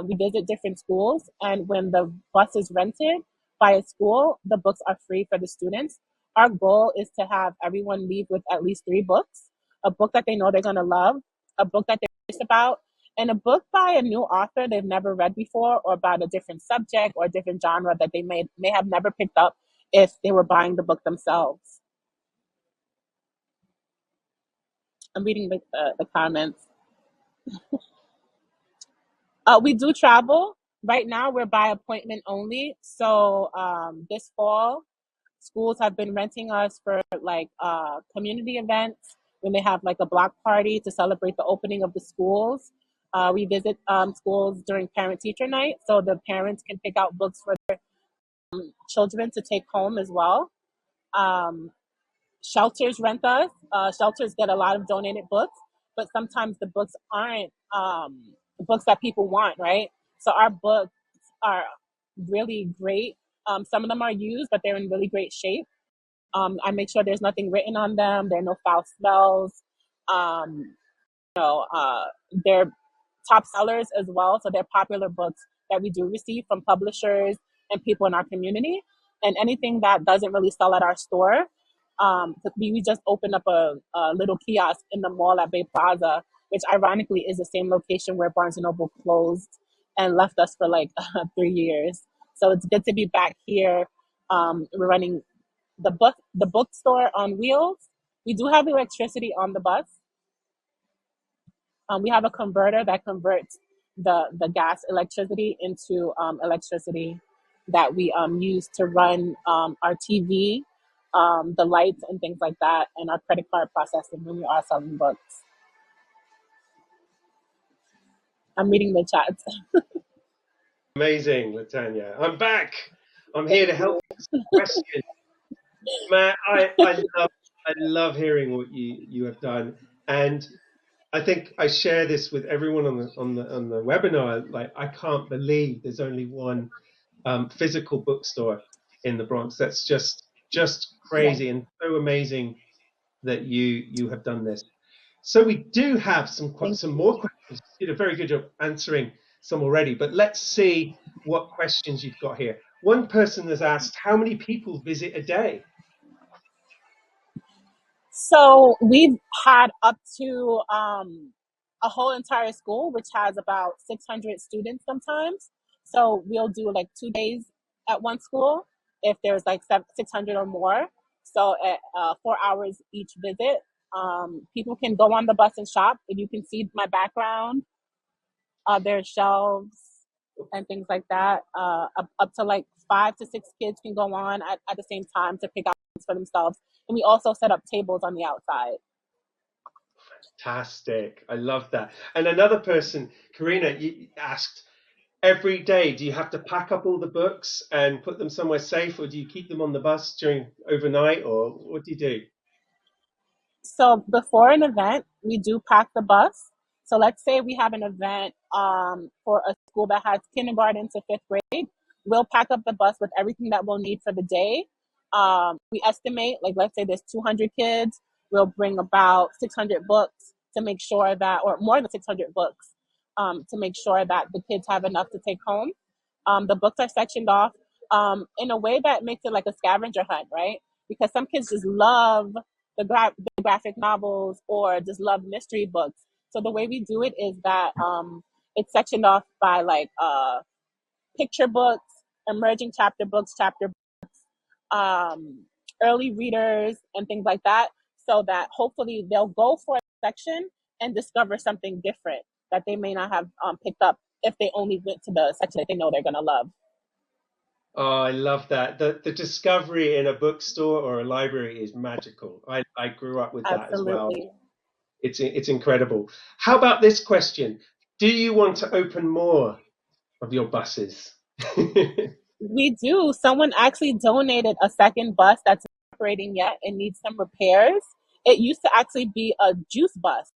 We visit different schools, and when the bus is rented by a school, the books are free for the students. Our goal is to have everyone leave with at least 3 books, a book that they know they're going to love, a book that they're curious about, and a book by a new author they've never read before, or about a different subject or a different genre that they may have never picked up if they were buying the book themselves. I'm reading the comments. We do travel. Right now, we're by appointment only. So this fall, schools have been renting us for like community events when they have like a block party to celebrate the opening of the schools. We visit schools during parent-teacher night, so the parents can pick out books for their children to take home as well. Shelters rent us. Shelters get a lot of donated books, but sometimes the books aren't books that people want, right? So our books are really great. Some of them are used, but they're in really great shape. I make sure there's nothing written on them. There are no foul smells. Um, they're top sellers as well. So they're popular books that we do receive from publishers and people in our community. And anything that doesn't really sell at our store, we just opened up a little kiosk in the mall at Bay Plaza, which ironically is the same location where Barnes & Noble closed and left us for like 3 years. So it's good to be back here. We're running the bookstore on wheels. We do have electricity on the bus. We have a converter that converts the gas electricity into electricity that we use to run our TV, the lights and things like that, and our credit card processing when we are selling books. I'm reading the chat. Amazing, Latanya. I'm back. I'm here to help you with some questions. Matt, I love hearing what you have done, and I think I share this with everyone on the webinar. Like, I can't believe there's only one physical bookstore in the Bronx. That's just crazy, and so amazing that you have done this. So we do have some more questions. You did a very good job answering some already, but let's see what questions you've got here. One person has asked, how many people visit a day? So we've had up to a whole entire school, which has about 600 students sometimes. So we'll do like 2 days at one school if there's like 600 or more. So at 4 hours each visit. People can go on the bus and shop. If you can see my background, there's shelves and things like that. Up to like 5 to 6 kids can go on at the same time to pick out things for themselves. And we also set up tables on the outside. Fantastic. I love that. And another person, Karina, you asked, every day, do you have to pack up all the books and put them somewhere safe, or do you keep them on the bus during overnight, or what do you do? So before an event, we do pack the bus. So let's say we have an event for a school that has kindergarten to 5th grade. We'll pack up the bus with everything that we'll need for the day. We estimate, like, let's say there's 200 kids. We'll bring about 600 books to make sure that, or more than 600 books, to make sure that the kids have enough to take home. The books are sectioned off in a way that makes it like a scavenger hunt, right? Because some kids just love the graphic novels or just love mystery books. So the way we do it is that it's sectioned off by like picture books, emerging chapter books, early readers, and things like that, so that hopefully they'll go for a section and discover something different that they may not have picked up if they only went to the section that they know they're going to love. Oh, I love that. The discovery in a bookstore or a library is magical. I grew up with that as well. It's incredible. How about this question? Do you want to open more of your buses? We do. Someone actually donated a second bus that's not operating yet and needs some repairs. It used to actually be a juice bus.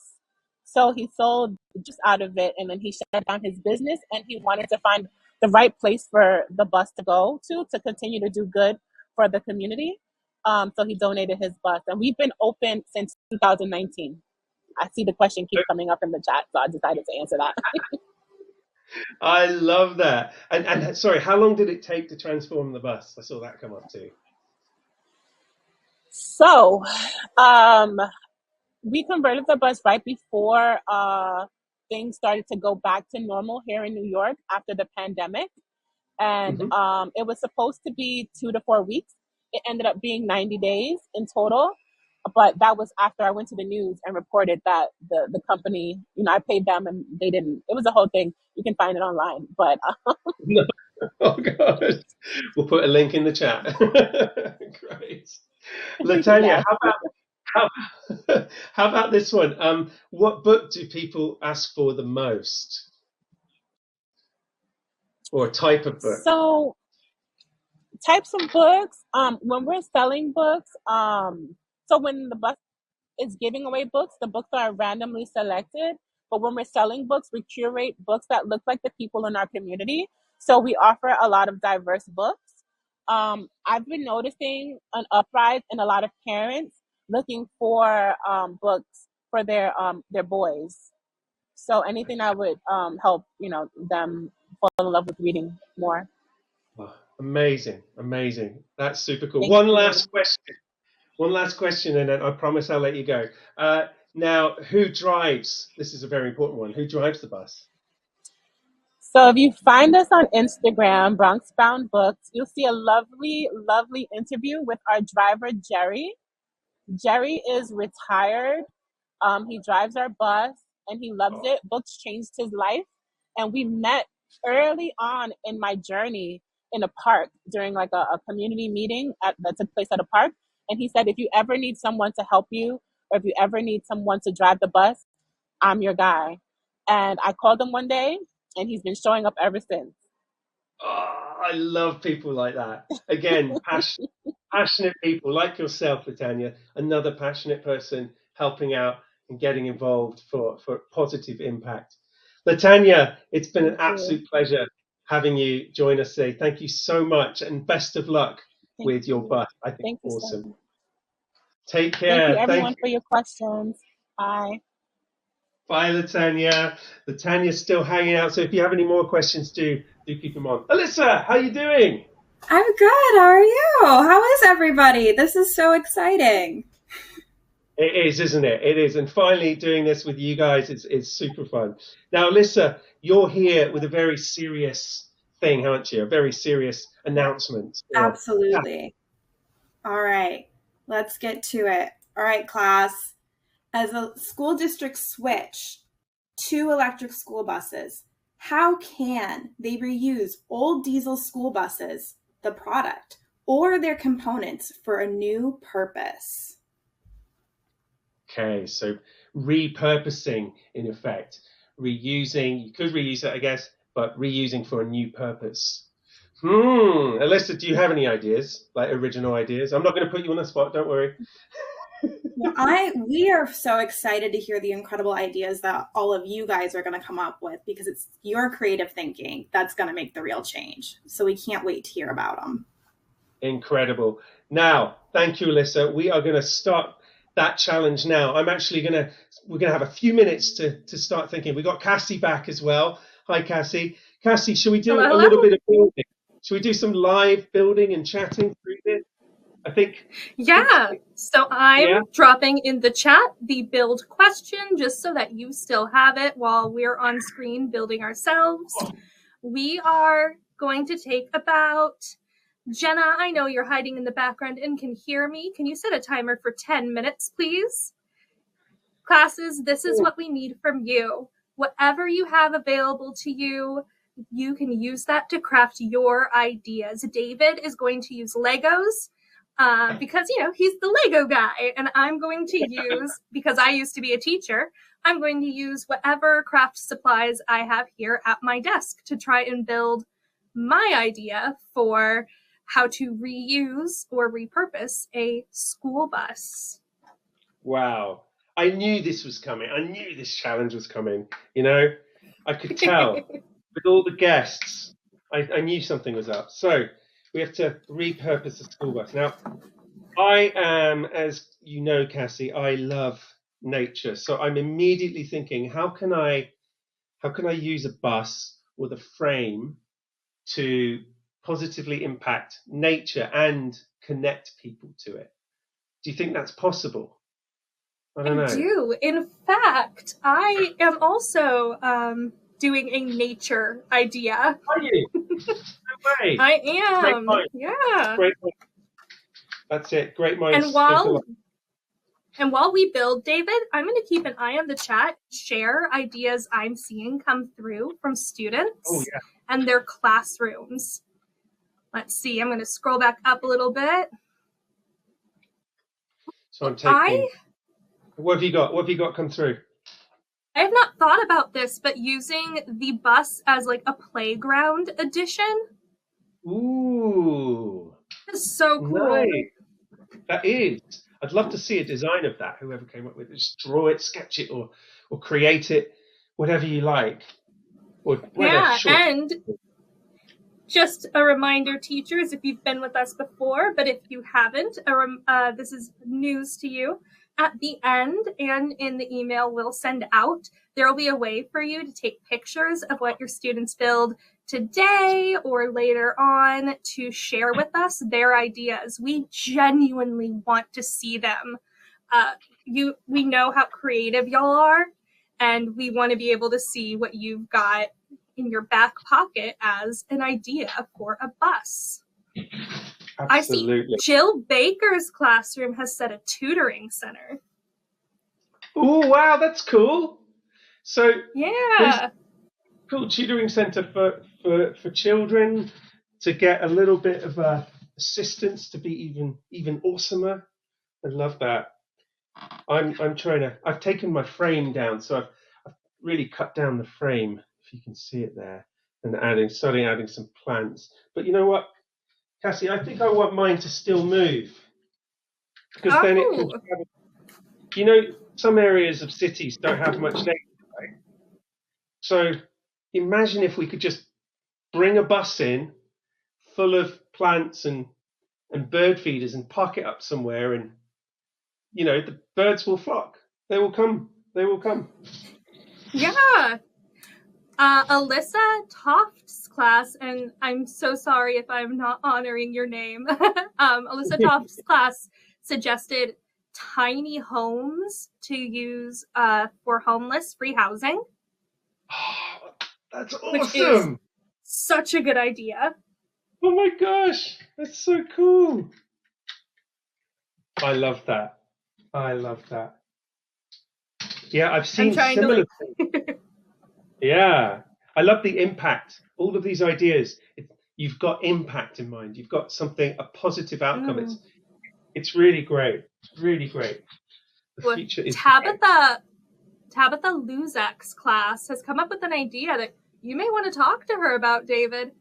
So he sold juice out of it, and then he shut down his business, and he wanted to find the right place for the bus to go to continue to do good for the community. So he donated his bus, and we've been open since 2019. I see the question keep coming up in the chat, so I decided to answer that. I love that. And sorry, how long did it take to transform the bus? I saw that come up too. So we converted the bus right before things started to go back to normal here in New York after the pandemic. And it was supposed to be 2 to 4 weeks. It ended up being 90 days in total. But that was after I went to the news and reported that the company, I paid them and they didn't. It was a whole thing. You can find it online. But oh God, we'll put a link in the chat. Great, Latanya. How about this one? What book do people ask for the most, or type of book? So types of books. When we're selling books, so when the bus is giving away books, the books are randomly selected. But when we're selling books, we curate books that look like the people in our community. So we offer a lot of diverse books. I've been noticing an uprise in a lot of parents looking for books for their boys. So anything that would help, them fall in love with reading more. Oh, amazing. That's super cool. Thank One you. last question, and then I promise I'll let you go. Now, who drives? This is a very important one. Who drives the bus? So if you find us on Instagram, Bronx Bound Books, you'll see a lovely, lovely interview with our driver, Jerry. Jerry is retired. He drives our bus and he loves it. Books changed his life. And we met early on in my journey in a park during like a community meeting that took place at a park. And he said, if you ever need someone to help you, or if you ever need someone to drive the bus, I'm your guy. And I called him one day and he's been showing up ever since. Oh, I love people like that. Again, passionate people like yourself, Latanya, another passionate person helping out and getting involved for positive impact. Latanya, it's been an absolute pleasure having you join us today. Thank you so much, and best of luck with your bus. I think it's awesome. Take care. Thank you, everyone, for your questions. Bye. Bye, Latanya. Latanya's still hanging out, so if you have any more questions, do keep them on. Alyssa, how are you doing? I'm good. How are you? How is everybody? This is so exciting. It is, isn't it? It is. And finally doing this with you guys is super fun. Now, Alyssa, you're here with a very serious thing, aren't you? A very serious announcement. Absolutely. All right. Let's get to it. All right, class. As a school district switch to electric school buses, how can they reuse old diesel school buses, the product, or their components for a new purpose? Okay, so repurposing, in effect. Reusing, you could reuse it, I guess, but reusing for a new purpose. Alyssa, do you have any ideas, like original ideas? I'm not going to put you on the spot, don't worry. We are so excited to hear the incredible ideas that all of you guys are going to come up with, because it's your creative thinking that's going to make the real change. So we can't wait to hear about them. Incredible. Now, thank you, Alyssa. We are going to start that challenge now. we're going to have a few minutes to start thinking. We got Cassie back as well. Hi, Cassie. Cassie, should we do a little bit of building? Should we do some live building and chatting through this? I think. Yeah. So I'm dropping in the chat the build question just so that you still have it while we're on screen building ourselves. We are going to take about, Jenna, I know you're hiding in the background and can hear me. Can you set a timer for 10 minutes, please? Classes, this is what we need from you. Whatever you have available to you, you can use that to craft your ideas. David is going to use Legos. Because, he's the Lego guy, and I'm going to use, because I used to be a teacher, I'm going to use whatever craft supplies I have here at my desk to try and build my idea for how to reuse or repurpose a school bus. Wow. I knew this was coming. I knew this challenge was coming. I could tell with all the guests. I knew something was up. So we have to repurpose the school bus. Now, I am, as you know, Cassie, I love nature. So I'm immediately thinking, how can I use a bus with a frame to positively impact nature and connect people to it? Do you think that's possible? I don't know. I do. In fact, I am also doing a nature idea. Are you? No way. I am. Great mind. Yeah. Great mind. That's it. Great minds. And while we build, David, I'm going to keep an eye on the chat, share ideas I'm seeing come through from students and their classrooms. Let's see. I'm going to scroll back up a little bit. So I'm taking. What have you got? What have you got come through? I have not thought about this, but using the bus as like a playground edition. Ooh. That's so cool. Nice. That is. I'd love to see a design of that. Whoever came up with it, just draw it, sketch it, or create it. whatever you like. Or Yeah, short. and just a reminder, teachers, if you've been with us before, but if you haven't, this is news to you. At the end and in the email we'll send out, there will be a way for you to take pictures of what your students build today or later on to share with us their ideas. We genuinely want to see them. We know how creative y'all are, and we want to be able to see what you've got in your back pocket as an idea for a bus. Absolutely. I see Jill Baker's classroom has set a tutoring center. Oh, wow, that's cool. So yeah, cool tutoring center for children to get a little bit of assistance to be even awesomer. I love that. I've taken my frame down, so I've really cut down the frame, if you can see it there, and starting adding some plants. But you know what, Cassie, I think I want mine to still move, because then it can travel. Some areas of cities don't have much nature, right? So imagine if we could just bring a bus in full of plants and bird feeders and park it up somewhere, and the birds will flock. They will come. Yeah. Alyssa Toft's class, and I'm so sorry if I'm not honoring your name. Alyssa Toft's class suggested tiny homes to use for homeless free housing. Oh, that's awesome. Which is such a good idea. Oh my gosh, that's so cool. I love that. Yeah, I've seen similar things. Yeah, I love the impact. All of these ideas, you've got impact in mind. You've got a positive outcome. It's really great. It's really great. The future is Tabitha Luzak's class has come up with an idea that you may want to talk to her about, David.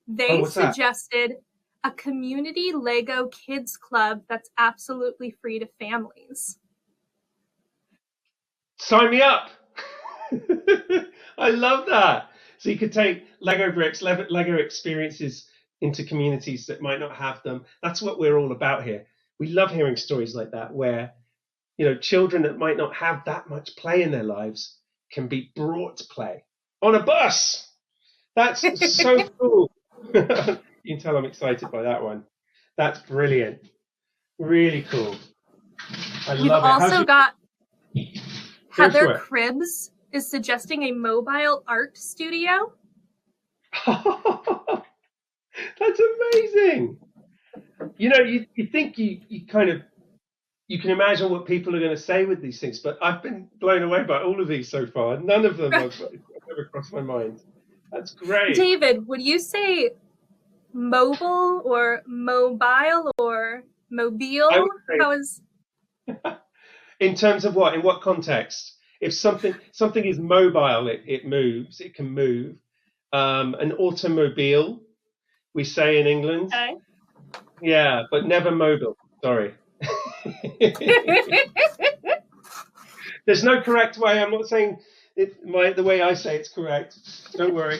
They suggested a community Lego kids club that's absolutely free to families. Sign me up. I love that. So you could take Lego bricks, Lego experiences into communities that might not have them. That's what we're all about here. We love hearing stories like that where, children that might not have that much play in their lives can be brought to play on a bus. That's so cool. You can tell I'm excited by that one. That's brilliant. Really cool. I love it. You've also got Heather Cribbs is suggesting a mobile art studio. That's amazing. You think you can imagine what people are going to say with these things, but I've been blown away by all of these so far. None of them have ever crossed my mind. That's great. David, would you say mobile or mobile or mobile? How is... In terms of what? In what context? If something is mobile, it moves. It can move. An automobile, we say in England. Okay. Yeah, but never mobile. Sorry. There's no correct way. I'm not saying the way I say it's correct. Don't worry.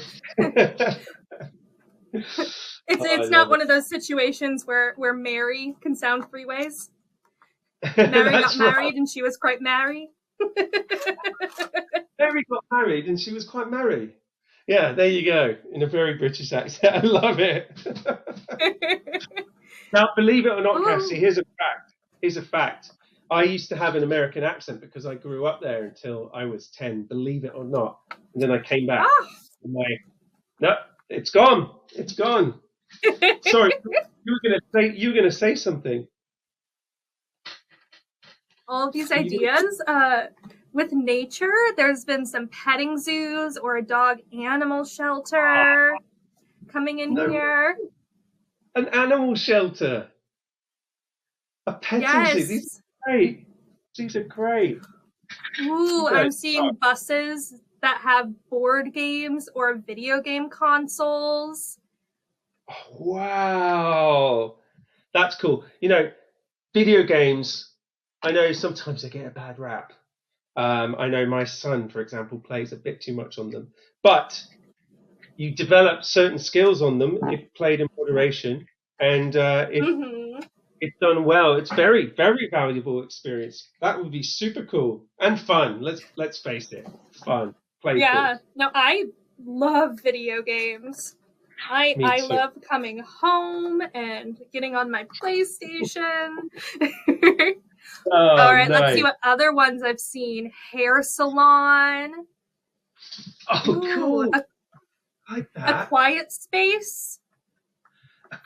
It's not one of those situations where Mary can sound three ways. Mary got married and she was quite merry. Mary got married and she was quite merry. Yeah, there you go. In a very British accent. I love it. Now, believe it or not, Cassie, here's a fact. I used to have an American accent because I grew up there until I was 10, believe it or not. And then I came back. No, it's gone. It's gone. Sorry, you were gonna say something. All of these ideas with nature, there's been some petting zoos or a dog animal shelter coming in here. An animal shelter. A petting zoo. These are great. These are great. Ooh, I'm seeing buses that have board games or video game consoles. Oh, wow. That's cool. Video games, I know sometimes they get a bad rap. I know my son, for example, plays a bit too much on them. But you develop certain skills on them if played in moderation, and if it's done well, it's very, very valuable experience. That would be super cool and fun. Let's face it, fun, playful. Yeah, no, I love video games. I love coming home and getting on my PlayStation. All right, nice. Let's see what other ones I've seen. Hair salon. Oh, cool. Like that. A quiet space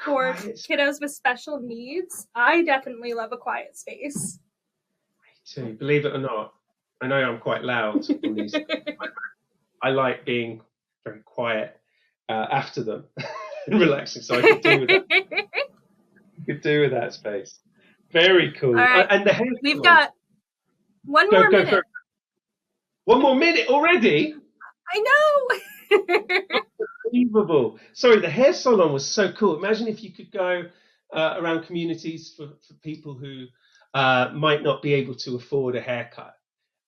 for kiddos with special needs. I definitely love a quiet space. Me too. Believe it or not, I know I'm quite loud in these. I like being very quiet after them and relaxing, so I could do with that. Could do with that space. Very cool. Right. And the hair We've got one more minute. One more minute already? I know. Unbelievable. Sorry, the hair salon was so cool. Imagine if you could go around communities for people who might not be able to afford a haircut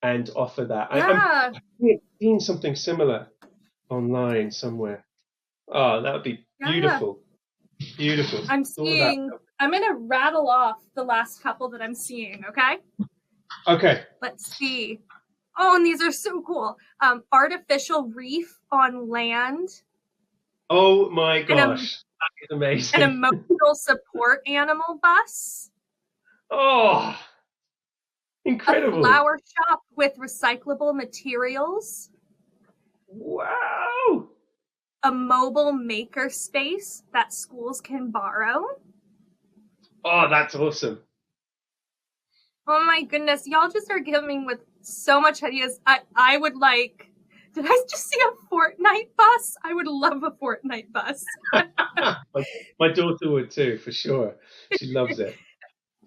and offer that. Yeah. I've seen something similar online somewhere. Oh, that would be beautiful. Beautiful. I'm going to rattle off the last couple that I'm seeing, okay? Okay. Let's see. Oh, and these are so cool. Artificial reef on land. Oh my gosh. That is amazing. An emotional support animal bus. Oh, incredible. A flower shop with recyclable materials. Wow. A mobile maker space that schools can borrow. Oh, that's awesome. Oh my goodness. Y'all just are giving with so much ideas. I would like, did I just see a Fortnite bus? I would love a Fortnite bus. My daughter would too, for sure. She loves it.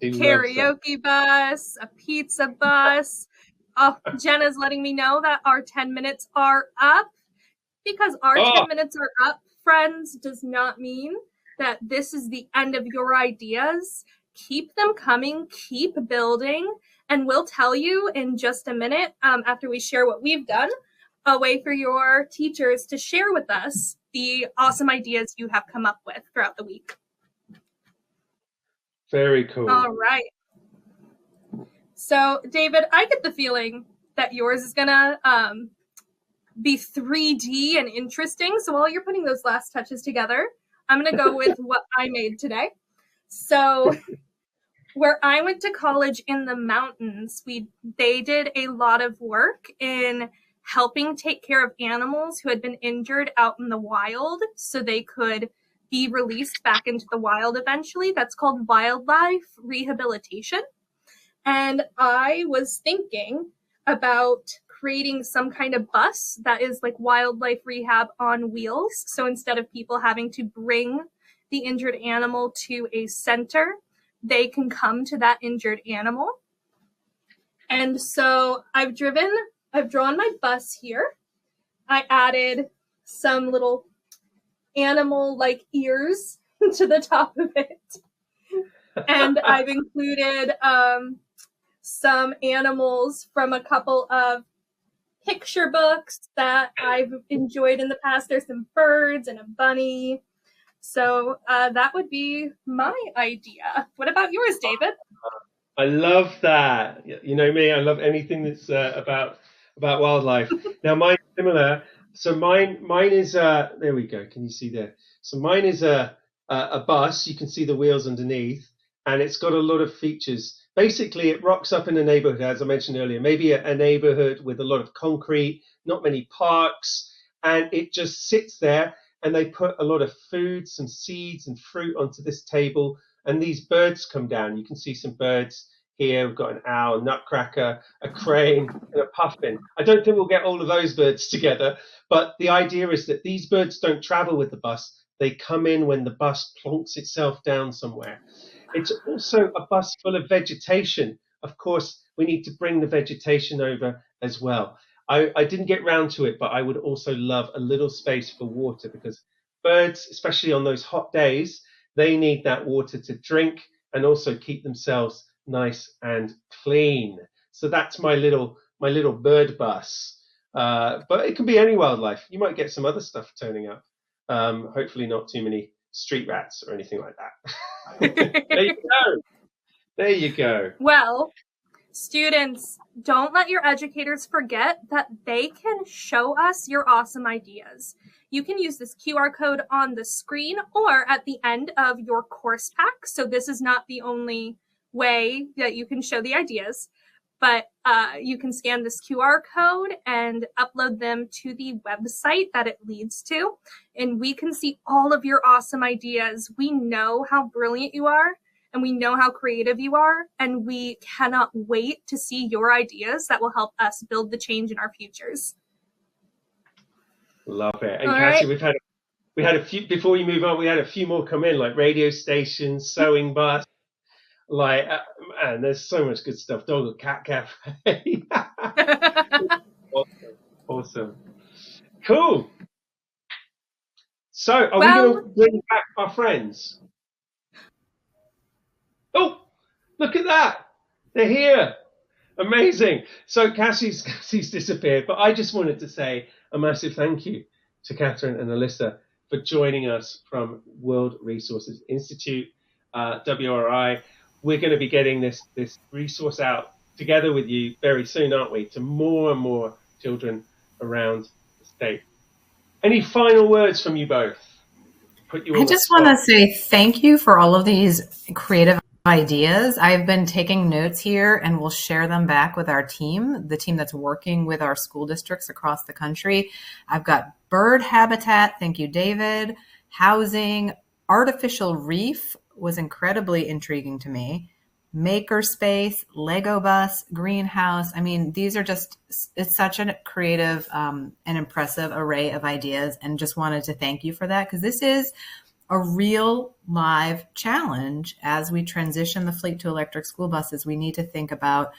Karaoke bus, a pizza bus. Oh, Jenna's letting me know that our 10 minutes are up. Because our 10 minutes are up, friends, does not mean that this is the end of your ideas. Keep them coming, keep building, and we'll tell you in just a minute, after we share what we've done, a way for your teachers to share with us the awesome ideas you have come up with throughout the week. Very cool. All right. So, David, I get the feeling that yours is going to be 3D and interesting. So while you're putting those last touches together, I'm going to go with what I made today. So where I went to college in the mountains, they did a lot of work in helping take care of animals who had been injured out in the wild so they could be released back into the wild eventually. That's called wildlife rehabilitation. And I was thinking about creating some kind of bus that is like wildlife rehab on wheels. So instead of people having to bring the injured animal to a center, they can come to that injured animal. And so I've drawn my bus here. I added some little animal-like ears to the top of it. And I've included some animals from a couple of picture books that I've enjoyed in the past. There's some birds and a bunny. So that would be my idea. What about yours, David? I love that. You know me, I love anything that's about wildlife. Now mine's similar. So mine is there we go. Can you see there? So mine is a bus. You can see the wheels underneath, and it's got a lot of features. Basically, it rocks up in a neighborhood, as I mentioned earlier, maybe a neighborhood with a lot of concrete, not many parks, and it just sits there, and they put a lot of food, some seeds and fruit onto this table, and these birds come down. You can see some birds here. We've got an owl, a nutcracker, a crane, and a puffin. I don't think we'll get all of those birds together, but the idea is that these birds don't travel with the bus. They come in when the bus plonks itself down somewhere. It's also a bus full of vegetation. Of course, we need to bring the vegetation over as well. I didn't get round to it, but I would also love a little space for water, because birds, especially on those hot days, they need that water to drink and also keep themselves nice and clean. So that's my little my little bird bus. But it can be any wildlife. You might get some other stuff turning up. Hopefully not too many street rats or anything like that. There you go. There you go. Well, students, don't let your educators forget that they can show us your awesome ideas. You can use this QR code on the screen or at the end of your course pack. So this is not the only way that you can show the ideas, but you can scan this QR code and upload them to the website that it leads to. And we can see all of your awesome ideas. We know how brilliant you are. And we know how creative you are, and we cannot wait to see your ideas that will help us build the change in our futures. Love it. And All Cassie, right. we had a few, before you move on, we had a few more come in, like radio stations, sewing bus, like, man, there's so much good stuff. Dog or cat cafe. Awesome. Cool. So are we going to bring back our friends? Oh, look at that. They're here. Amazing. So Cassie's disappeared, but I just wanted to say a massive thank you to Catherine and Alyssa for joining us from World Resources Institute, WRI. We're going to be getting this resource out together with you very soon, aren't we, to more and more children around the state. Any final words from you both? I just want to say thank you for all of these creative ideas. I've been taking notes here and we'll share them back with our team, the team that's working with our school districts across the country. I've got bird habitat. Thank you, David. Housing, artificial reef was incredibly intriguing to me. Makerspace, Lego bus, greenhouse. I mean, these are just, it's such a creative and impressive array of ideas, and just wanted to thank you for that, because this is a real live challenge as we transition the fleet to electric school buses. We need to think about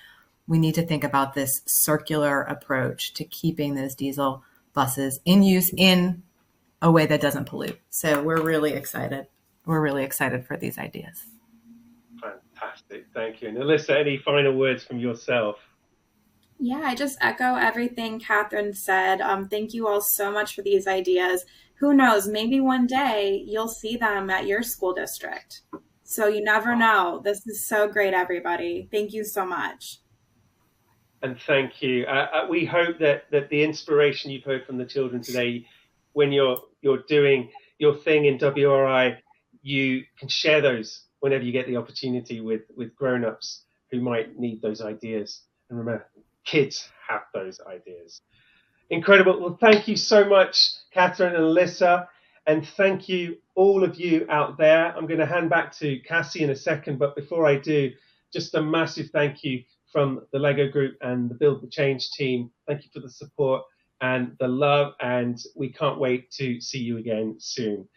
this circular approach to keeping those diesel buses in use in a way that doesn't pollute. So we're really excited. We're really excited for these ideas. Fantastic. Thank you. And Alyssa, any final words from yourself? Yeah, I just echo everything Catherine said. Thank you all so much for these ideas. Who knows, maybe one day you'll see them at your school district. So you never know. This is so great, everybody. Thank you so much. And thank you. We hope that the inspiration you've heard from the children today, when you're doing your thing in WRI, you can share those whenever you get the opportunity with grown-ups who might need those ideas. And remember, kids have those ideas. Incredible. Well, thank you so much, Catherine and Alyssa. And thank you, all of you out there. I'm going to hand back to Cassie in a second. But before I do, just a massive thank you from the Lego Group and the Build the Change team. Thank you for the support and the love. And we can't wait to see you again soon.